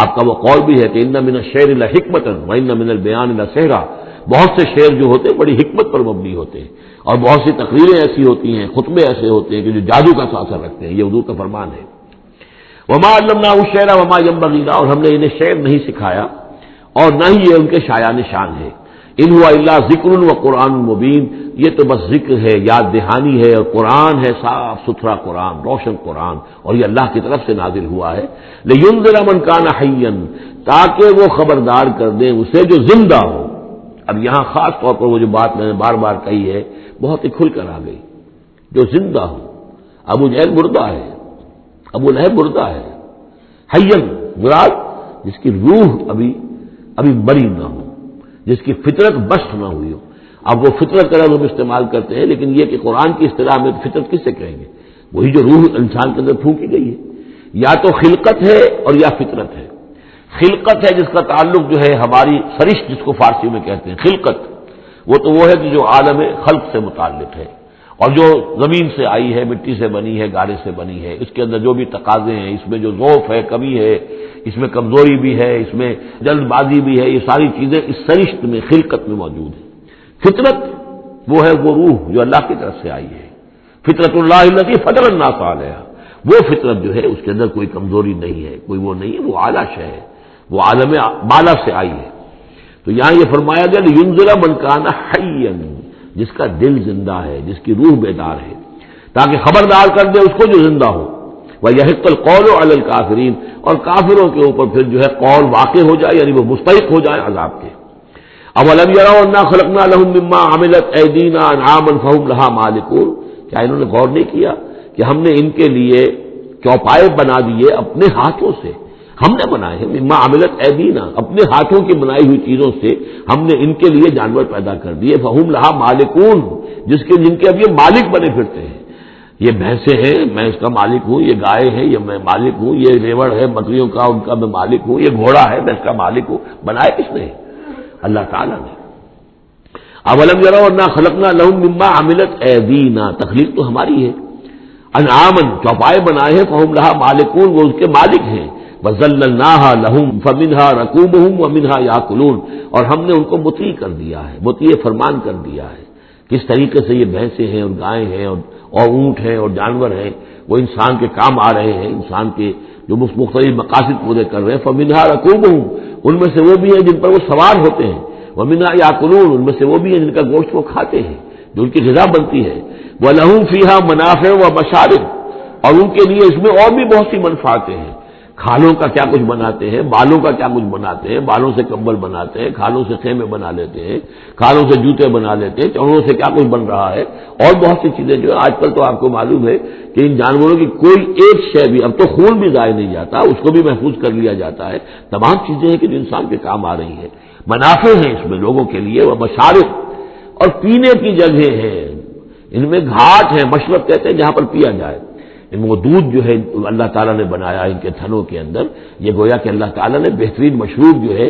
آپ کا وہ قول بھی ہے کہ ان من الشعر لحکمۃ وان من البیان لسحرا، بہت سے شعر جو ہوتے ہیں بڑی حکمت پر مبنی ہوتے ہیں، اور بہت سی تقریریں ایسی ہوتی ہیں، خطبے ایسے ہوتے ہیں کہ جو جادو کا اثر رکھتے ہیں، یہ حضور کا فرمان ہے۔ وما علمناہ الشعر وما ينبغی لہ، اور ہم نے انہیں شعر نہیں سکھایا اور نہ ہی یہ ان کے شایان شان ہے۔ ان ہوا الا ذکر و قرآن مبین، یہ تو بس ذکر ہے، یاد دہانی ہے، اور قرآن ہے، صاف ستھرا قرآن، روشن قرآن، اور یہ اللہ کی طرف سے نازل ہوا ہے۔ لینذر من کان حیا، تاکہ وہ خبردار کر دیں اسے جو زندہ ہو۔ اب یہاں خاص طور پر وہ جو بات میں نے بار بار کہی ہے بہت ہی کھل کر آ گئی، جو زندہ ہو۔ ابو جہل مردہ ہے، ابو لہب مردہ ہے، حیا مراد جس کی روح ابھی مری نہ ہو، جس کی فطرت بست نہ ہوئی ہو۔ اب وہ فطرت کا لفظ ہم استعمال کرتے ہیں، لیکن یہ کہ قرآن کی اصطلاح میں فطرت کس سے کہیں گے؟ وہی جو روح انسان کے اندر پھونکی گئی ہے، یا تو خلقت ہے اور یا فطرت ہے۔ خلقت ہے جس کا تعلق جو ہے ہماری سرشت جس کو فارسی میں کہتے ہیں خلقت، وہ ہے کہ جو عالم خلق سے متعلق ہے، اور جو زمین سے آئی ہے، مٹی سے بنی ہے، گارے سے بنی ہے، اس کے اندر جو بھی تقاضے ہیں، اس میں جو ضعف ہے، کمی ہے، اس میں کمزوری بھی ہے، اس میں جلد بازی بھی ہے، یہ ساری چیزیں اس سرشت میں خلقت میں موجود ہیں۔ فطرت وہ ہے وہ روح جو اللہ کی طرف سے آئی ہے، فطرت اللہ التی فطر الناس علیہا، وہ فطرت جو ہے اس کے اندر کوئی کمزوری نہیں ہے، کوئی وہ نہیں ہے، وہ اعلیٰ شے ہے، وہ عالم بالا سے آئی ہے۔ تو یہاں یہ فرمایا گیا لینذر من کان حیا، جس کا دل زندہ ہے، جس کی روح بیدار ہے، تاکہ خبردار کر دے اس کو جو زندہ ہو، وَيَحِقَّ الْقَوْلُ عَلَى الْكَافِرِينَ، اور کافروں کے اوپر پھر جو ہے قول واقع ہو جائے، یعنی وہ مستحق ہو جائے عذاب کے۔ اَوَلَمْ يَرَوْا أَنَّا خَلَقْنَا لَهُم مِّمَّا عَمِلَتْ أَيْدِينَا أَنْعَامًا فَهُمْ لَهَا مَالِكُونَ، کیا انہوں نے غور نہیں کیا کہ ہم نے ان کے لیے چوپائے بنا دیے اپنے ہاتھوں سے، ہم نے بنائے ہیں، مما عملت ایدینا، اپنے ہاتھوں کی بنائی ہوئی چیزوں سے ہم نے ان کے لیے جانور پیدا کر دیے، فہم لہا مالکون، جن کے اب یہ مالک بنے پھرتے ہیں۔ یہ بھینسیں ہیں، میں اس کا مالک ہوں، یہ گائے ہیں، یہ میں مالک ہوں، یہ ریوڑ ہے بکریوں کا، ان کا میں مالک ہوں، یہ گھوڑا ہے، میں اس کا مالک ہوں۔ بنائے کس نے؟ اللہ تعالیٰ نے۔ اولم یروا انا خلقنا لهم مما عملت ایدینا، تخلیق تو ہماری ہے، انعامن، چوپائے بنائے ہیں، فہم لہا مالکون، وہ اس کے مالک ہیں، وَذَلَّلْنَاهَا لَهُمْ فَمِنْهَا رَكُوبُهُمْ وَمِنْهَا يَأْكُلُونَ، اور ہم نے ان کو مطیع کر دیا ہے، مطیع فرمان کر دیا ہے۔ کس طریقے سے یہ بھینسیں ہیں اور گائیں ہیں اور اونٹ ہیں اور جانور ہیں، وہ انسان کے کام آ رہے ہیں، انسان کے جو مختلف مقاصد پورے کر رہے ہیں۔ فَمِنْهَا رَكُوبُهُمْ، ان میں سے وہ بھی ہیں جن پر وہ سوار ہوتے ہیں، وَمِنْهَا يَأْكُلُونَ، ان میں سے وہ بھی ہیں جن کا گوشت وہ کھاتے ہیں، جو ان کی غذا بنتی ہے۔ وَلَهُمْ فِيهَا مَنَافِعُ وَمَشَارِبُ، اور ان کے لیے اس میں اور بھی بہت سی منفعتیں ہیں، کھالوں کا کیا کچھ بناتے ہیں، بالوں کا کیا کچھ بناتے ہیں، بالوں سے کمبل بناتے ہیں، کھالوں سے خیمے بنا لیتے ہیں، کھالوں سے جوتے بنا لیتے ہیں، چڑوں سے کیا کچھ بن رہا ہے، اور بہت سی چیزیں جو آج کل تو آپ کو معلوم ہے کہ ان جانوروں کی کوئی ایک شے بھی، اب تو خون بھی ضائع نہیں جاتا، اس کو بھی محفوظ کر لیا جاتا ہے، تمام چیزیں ہیں کہ جو انسان کے کام آ رہی ہیں، منافع ہیں اس میں لوگوں کے لیے، وہ مشارب، اور پینے کی جگہیں ہیں، ان میں گھاٹ ہیں، مشرب کہتے ہیں جہاں پر پیا جائے، وہ دودھ جو ہے اللہ تعالیٰ نے بنایا ان کے تھنوں کے اندر، یہ گویا کہ اللہ تعالیٰ نے بہترین مشروب جو ہے،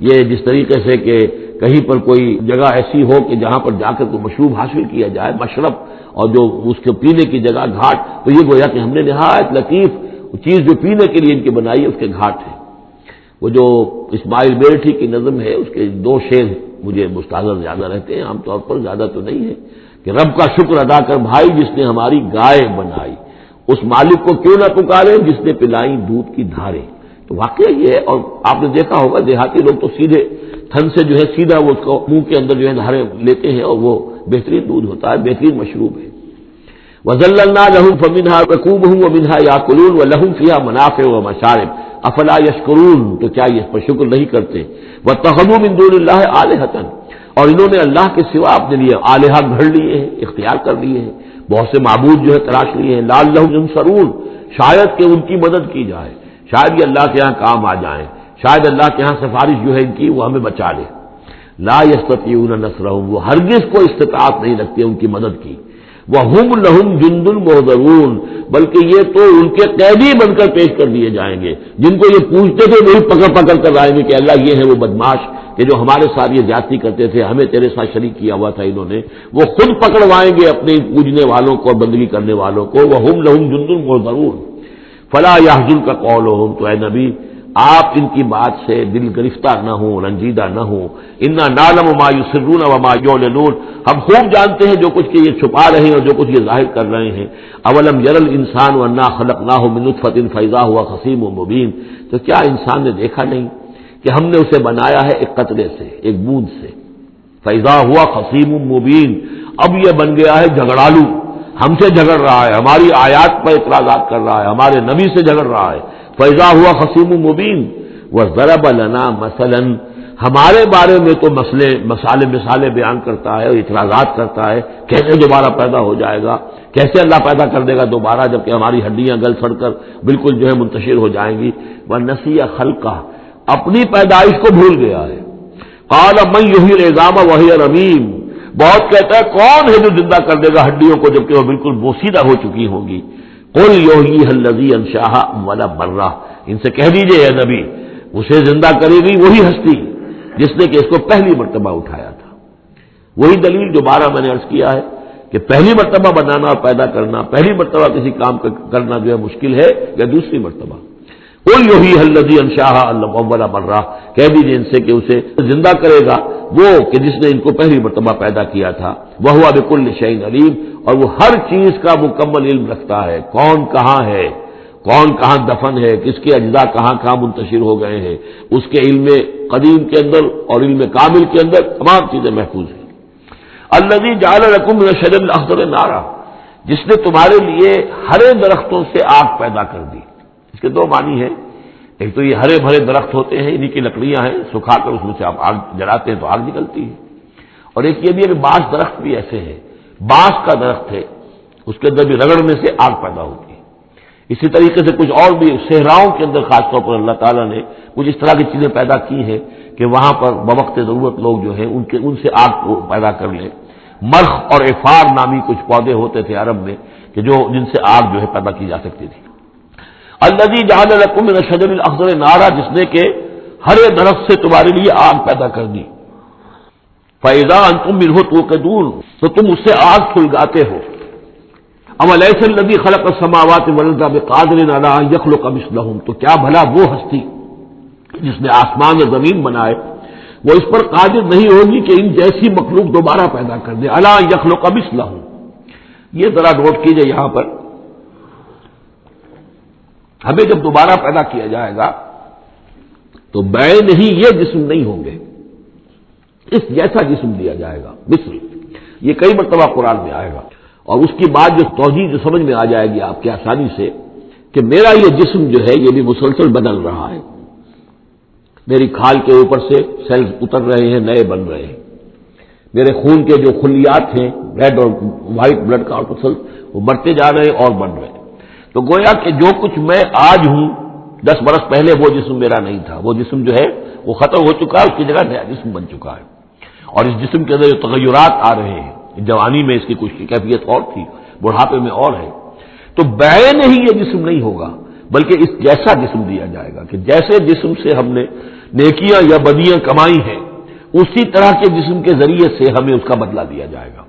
یہ جس طریقے سے کہ کہیں پر کوئی جگہ ایسی ہو کہ جہاں پر جا کر کوئی مشروب حاصل کیا جائے، مشرب، اور جو اس کے پینے کی جگہ گھاٹ، تو یہ گویا کہ ہم نے نہایت لطیف چیز جو پینے کے لیے ان کی بنائی ہے اس کے گھاٹ ہے۔ وہ جو اسماعیل بیرٹھی کی نظم ہے، اس کے دو شعر مجھے مستحضر زیادہ رہتے ہیں، عام طور پر زیادہ تو نہیں ہے، کہ رب کا شکر ادا کر بھائی جس نے ہماری گائے بنائی، اس مالک کو کیوں نہ پکارے جس نے پلائی دودھ کی دھاریں۔ تو واقعہ یہ ہے، اور آپ نے دیکھا ہوگا دیہاتی لوگ تو سیدھے تھن سے جو ہے سیدھا وہ اس کو منہ کے اندر جو ہے دھاریں لیتے ہیں، اور وہ بہترین دودھ ہوتا ہے، بہترین مشروب ہے۔ وَذَلَّلْنَا لَهُمْ فَمِنْهَا رَكُوبُهُمْ وَمِنْهَا يَأْكُلُونَ وَلَهُمْ فِيهَا مَنَافِعُ وَمَشَارِبُ أَفَلَا يَشْكُرُونَ، تو کیا یہ اس پر شکر نہیں کرتے؟ وَاتَّخَذُوا مِن دُونِ اللَّهِ آلِهَةً، اور انہوں نے اللہ کے سوا اپنے لیے آلہہ گھڑ لیے ہیں، اختیار کر لیے ہیں، بہت سے معبود جو ہے تلاش لیے ہیں، لعلہم ینصرون، شاید کہ ان کی مدد کی جائے، شاید یہ اللہ کے یہاں کام آ جائیں، شاید اللہ کے یہاں سفارش جو ہے ان کی وہ ہمیں بچا لے۔ لا یستطیعون نصرہم، وہ ہرگز کو استطاعت نہیں رکھتے ان کی مدد کی۔ وہم لہم جند محضرون، بلکہ یہ تو ان کے قیدی بن کر پیش کر دیے جائیں گے، جن کو یہ پوچھتے تھے وہی پکڑ پکڑ کر لائیں گے کہ اللہ یہ ہے وہ بدماش کہ جو ہمارے ساتھ یہ زیادتی کرتے تھے، ہمیں تیرے ساتھ شریک کیا ہوا تھا انہوں نے، وہ خود پکڑوائیں گے اپنے پوجنے والوں کو اور بندگی کرنے والوں کو۔ وہم لہم جند محضرون فلا یحزنک قولہم، تو اے نبی آپ ان کی بات سے دل گرفتار نہ ہوں، رنجیدہ نہ ہوں۔ انا نعلم ما یسرون وما یعلنون، ہم خوب جانتے ہیں جو کچھ کہ یہ چھپا رہے ہیں اور جو کچھ یہ ظاہر کر رہے ہیں۔ اولم یر الانسان انا خلقناہ من نطفۃ فاذا هو خصیم مبین، تو کیا انسان نے دیکھا نہیں کہ ہم نے اسے بنایا ہے ایک قطرے سے، ایک بوند سے، فاذا هو خصیم مبین، اب یہ بن گیا ہے جھگڑالو، ہم سے جھگڑ رہا ہے، ہماری آیات پر اعتراضات کر رہا ہے، ہمارے نبی سے جھگڑ رہا ہے۔ فَإِذَا هُوَ خَصِيمٌ مُّبِينٌ وَضَرَبَ لَنَا مَثَلًا، ہمارے بارے میں تو مثالیں بیان کرتا ہے اور اعتراضات کرتا ہے، کیسے دوبارہ پیدا ہو جائے گا، کیسے اللہ پیدا کر دے گا دوبارہ جبکہ ہماری ہڈیاں گل سڑ کر بالکل جو ہے منتشر ہو جائیں گی۔ وَنَسِيَ خَلْقَهُ، اپنی پیدائش کو بھول گیا ہے۔ قَالَ مَن يُحْيِي الْعِظَامَ وَهِيَ رَمِيمٌ، بہت کہتا ہے کون ہے جو زندہ کر دے گا ہڈیوں کو جبکہ وہ بالکل بوسیدہ ہو چکی ہوں گی۔ قل یحییھا الذی انشاھا اول مرہ، ان سے کہہ دیجئے اے نبی اسے زندہ کرے گی وہی ہستی جس نے کہ اس کو پہلی مرتبہ اٹھایا تھا۔ وہی دلیل جو بارہ میں نے عرض کیا ہے کہ پہلی مرتبہ بنانا اور پیدا کرنا، پہلی مرتبہ کسی کام کرنا جو ہے مشکل ہے یا دوسری مرتبہ۔ قل یحییھا الذی انشاھا اول مرہ، کہہ دیجئے ان سے کہ اسے زندہ کرے گا وہ کہ جس نے ان کو پہلی مرتبہ پیدا کیا تھا، وَهُوَ بِكُلِّ شَيْءٍ عَلِيمٌ، اور وہ ہر چیز کا مکمل علم رکھتا ہے، کون کہاں ہے، کون کہاں دفن ہے، کس کے اجزاء کہاں کہاں منتشر ہو گئے ہیں، اس کے علم قدیم کے اندر اور علم کامل کے اندر تمام چیزیں محفوظ ہیں۔ الذی جعل لکم من الشجر الاخضر نارا، جس نے تمہارے لیے ہرے درختوں سے آگ پیدا کر دی۔ اس کے دو معنی ہیں، ایک تو یہ ہرے بھرے درخت ہوتے ہیں، انہی کی لکڑیاں ہیں، سکھا کر اس میں سے آپ آگ جلاتے ہیں تو آگ نکلتی ہے، اور ایک یہ بھی ہے کہ بانس درخت بھی ایسے ہیں، بانس کا درخت ہے، اس کے اندر بھی رگڑنے سے آگ پیدا ہوتی ہے۔ اسی طریقے سے کچھ اور بھی صحراؤں کے اندر خاص طور پر اللہ تعالیٰ نے کچھ اس طرح کی چیزیں پیدا کی ہیں کہ وہاں پر بوقت ضرورت لوگ جو ہیں ان سے آگ کو پیدا کر لیں۔ مرخ اور افار نامی کچھ پودے ہوتے تھے عرب میں کہ جن سے آگ جو ہے پیدا کی جا سکتی تھی۔ الذی جعل لکم من الشجر الاخضر نارا، جس نے کہ ہرے درخت سے تمہارے لیے آگ پیدا کر دی۔ فاذا انتم منہ توقدون، تو تم اس سے آگ سلگاتے ہو۔ اولیس الذی خلق السماوات والارض بقادر علی ان یخلق مثلہم، تو کیا بھلا وہ ہستی جس نے آسمان اور زمین بنائے وہ اس پر قادر نہیں ہوگی کہ ان جیسی مخلوق دوبارہ پیدا کر دے، الا ان یخلق مثلہم۔ یہ ذرا نوٹ کیجئے، یہاں پر ہمیں جب دوبارہ پیدا کیا جائے گا تو بین ہی یہ جسم نہیں ہوں گے، اس جیسا جسم دیا جائے گا، مثل، یہ کئی مرتبہ قرآن میں آئے گا، اور اس کی بعد جو توجیہ جو سمجھ میں آ جائے گی آپ کے آسانی سے کہ میرا یہ جسم جو ہے یہ بھی مسلسل بدل رہا ہے، میری کھال کے اوپر سے سیلز اتر رہے ہیں، نئے بن رہے ہیں، میرے خون کے جو خلیات ہیں ریڈ اور وائٹ بلڈ کارپسل وہ مرتے جا رہے ہیں اور بن رہے ہیں۔ تو گویا کہ جو کچھ میں آج ہوں 10 برس پہلے وہ جسم میرا نہیں تھا، وہ جسم جو ہے وہ ختم ہو چکا ہے، اس کی جگہ نیا جسم بن چکا ہے، اور اس جسم کے اندر جو تغیرات آ رہے ہیں، جوانی میں اس کی کچھ کیفیت اور تھی، بڑھاپے میں اور ہے، تو بعین ہی یہ جسم نہیں ہوگا بلکہ اس جیسا جسم دیا جائے گا کہ جیسے جسم سے ہم نے نیکیاں یا بدیاں کمائی ہیں اسی طرح کے جسم کے ذریعے سے ہمیں اس کا بدلہ دیا جائے گا۔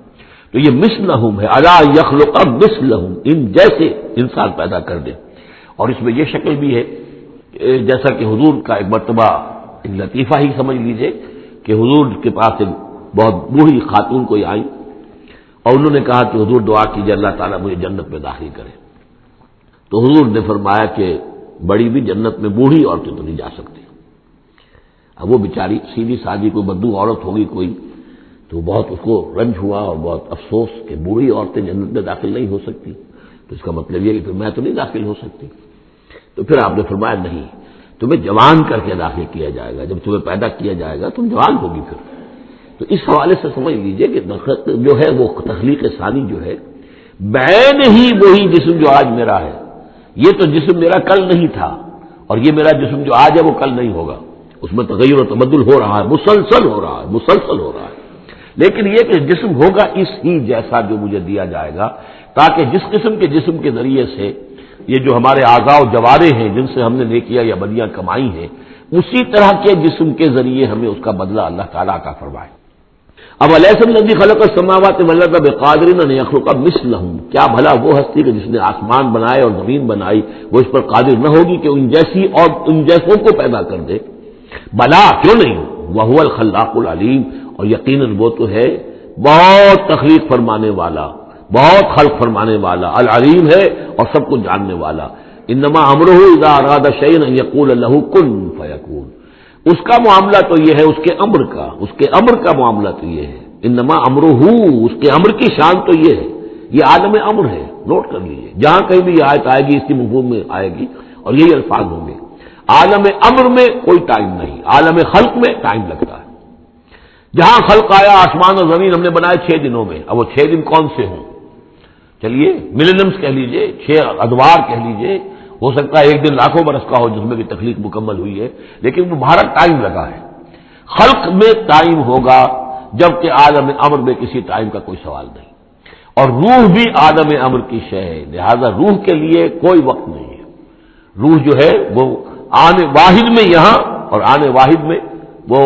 تو یہ مثلہم ہے، الا یخلق مثلہم، ان جیسے انسان پیدا کر دے۔ اور اس میں یہ شکل بھی ہے جیسا کہ حضور کا ایک مرتبہ ایک لطیفہ ہی سمجھ لیجئے کہ حضور کے پاس ایک بہت بوڑھی خاتون کوئی آئی اور انہوں نے کہا کہ حضور دعا کیجئے اللہ تعالیٰ مجھے جنت میں داخل کرے۔ تو حضور نے فرمایا کہ بڑی بھی جنت میں بوڑھی عورتیں تو نہیں جا سکتی۔ اب وہ بیچاری سیدھی سادی کوئی بدو عورت ہوگی کوئی، تو بہت اس کو رنج ہوا اور بہت افسوس کہ بوڑھی عورتیں جنت میں داخل نہیں ہو سکتی، تو اس کا مطلب یہ کہ پھر میں تو نہیں داخل ہو سکتی۔ تو پھر آپ نے فرمایا نہیں، تمہیں جوان کر کے داخل کیا جائے گا، جب تمہیں پیدا کیا جائے گا تم جوان ہوگی پھر۔ تو اس حوالے سے سمجھ لیجئے کہ جو ہے وہ تخلیق ثانی جو ہے بعین ہی وہی جسم جو آج میرا ہے، یہ تو جسم میرا کل نہیں تھا، اور یہ میرا جسم جو آج ہے وہ کل نہیں ہوگا، اس میں تغیر و تبدل ہو رہا ہے، مسلسل ہو رہا ہے، مسلسل ہو رہا ہے، لیکن یہ کہ جسم ہوگا اس ہی جیسا جو مجھے دیا جائے گا، تاکہ جس قسم کے جسم کے ذریعے سے یہ جو ہمارے اعضاء و جوارح ہیں جن سے ہم نے نیکیاں یا بدیاں کمائی ہیں اسی طرح کے جسم کے ذریعے ہمیں اس کا بدلہ اللہ تعالیٰ عطا فرمائے۔ اب الیس الذی خلق السماوات والارض بقادر ان یخلق مثلہم، کیا بھلا وہ ہستی کہ جس نے آسمان بنائے اور زمین بنائی وہ اس پر قادر نہ ہوگی کہ ان جیسی اور ان جیسوں کو پیدا کر دے؟ بلا، کیوں نہیں، وہو الخلاق العلیم، اور یقیناً وہ تو ہے بہت تخلیق فرمانے والا، بہت خلق فرمانے والا، العلیم ہے اور سب کچھ جاننے والا۔ انما امرہ اذا اراد شیئا ان یقول له کن فیکون، اس کا معاملہ تو یہ ہے، اس کے امر کا معاملہ تو یہ ہے، انما امرہ، اس کے امر کی شان تو یہ ہے، یہ عالم امر ہے، نوٹ کر لیجیے، جہاں کہیں بھی یہ آیت آئے گی اسی مفہوم میں آئے گی اور یہی الفاظ ہوں گے۔ عالم امر میں کوئی ٹائم نہیں، عالم خلق میں ٹائم لگتا ہے۔ جہاں خلق آیا آسمان اور زمین ہم نے بنائے 6 دنوں میں، اب وہ 6 دن کون سے ہوں؟ چلیے ملینمز کہہ لیجئے، 6 ادوار کہہ لیجئے، ہو سکتا ہے ایک دن لاکھوں برس کا ہو جس میں بھی تخلیق مکمل ہوئی ہے، لیکن وہ بھارت ٹائم لگا ہے۔ خلق میں ٹائم ہوگا جبکہ عالم امر میں کسی ٹائم کا کوئی سوال نہیں، اور روح بھی عالم امر کی شے ہے، لہذا روح کے لیے کوئی وقت نہیں ہے۔ روح جو ہے وہ آنے واحد میں یہاں اور آنے واحد میں وہ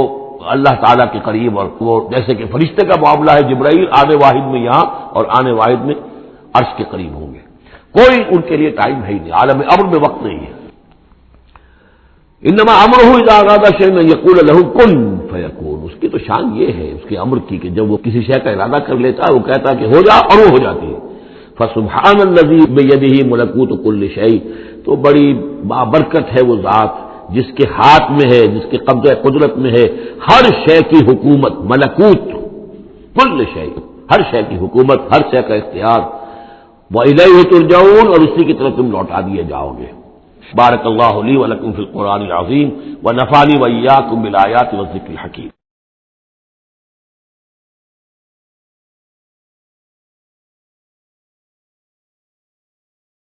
اللہ تعالیٰ کے قریب، اور وہ جیسے کہ فرشتے کا معاملہ ہے جبرائیل آنے واحد میں یہاں اور آنے واحد میں عرش کے قریب ہوں گے، کوئی ان کے لیے ٹائم ہے ہی نہیں، عالم امر میں وقت نہیں ہے۔ انما امرہ اذا اراد شیئا ان یقول له کن فیکون، اس کی تو شان یہ ہے اس کے امر کی کہ جب وہ کسی شے کا ارادہ کر لیتا ہے وہ کہتا ہے کہ ہو جا اور وہ ہو جاتی ہے۔ فسبحان الذی بیدہ ملکوت کل شیء، تو بڑی بابرکت ہے وہ ذات جس کے ہاتھ میں ہے، جس کے قبضہ قدرت میں ہے ہر شے کی حکومت، ملکوت کل شیء، ہر شے کی حکومت، ہر شے کا اختیار۔ وَإِلَيْهِ تُرْجَعُونَ، اور اسی کی طرف تم لوٹا دیے جاؤ گے۔ بارک اللہ لی ولکم فی القرآن العظیم ونفعنی وإیاکم بالآیات والذکر الحکیم۔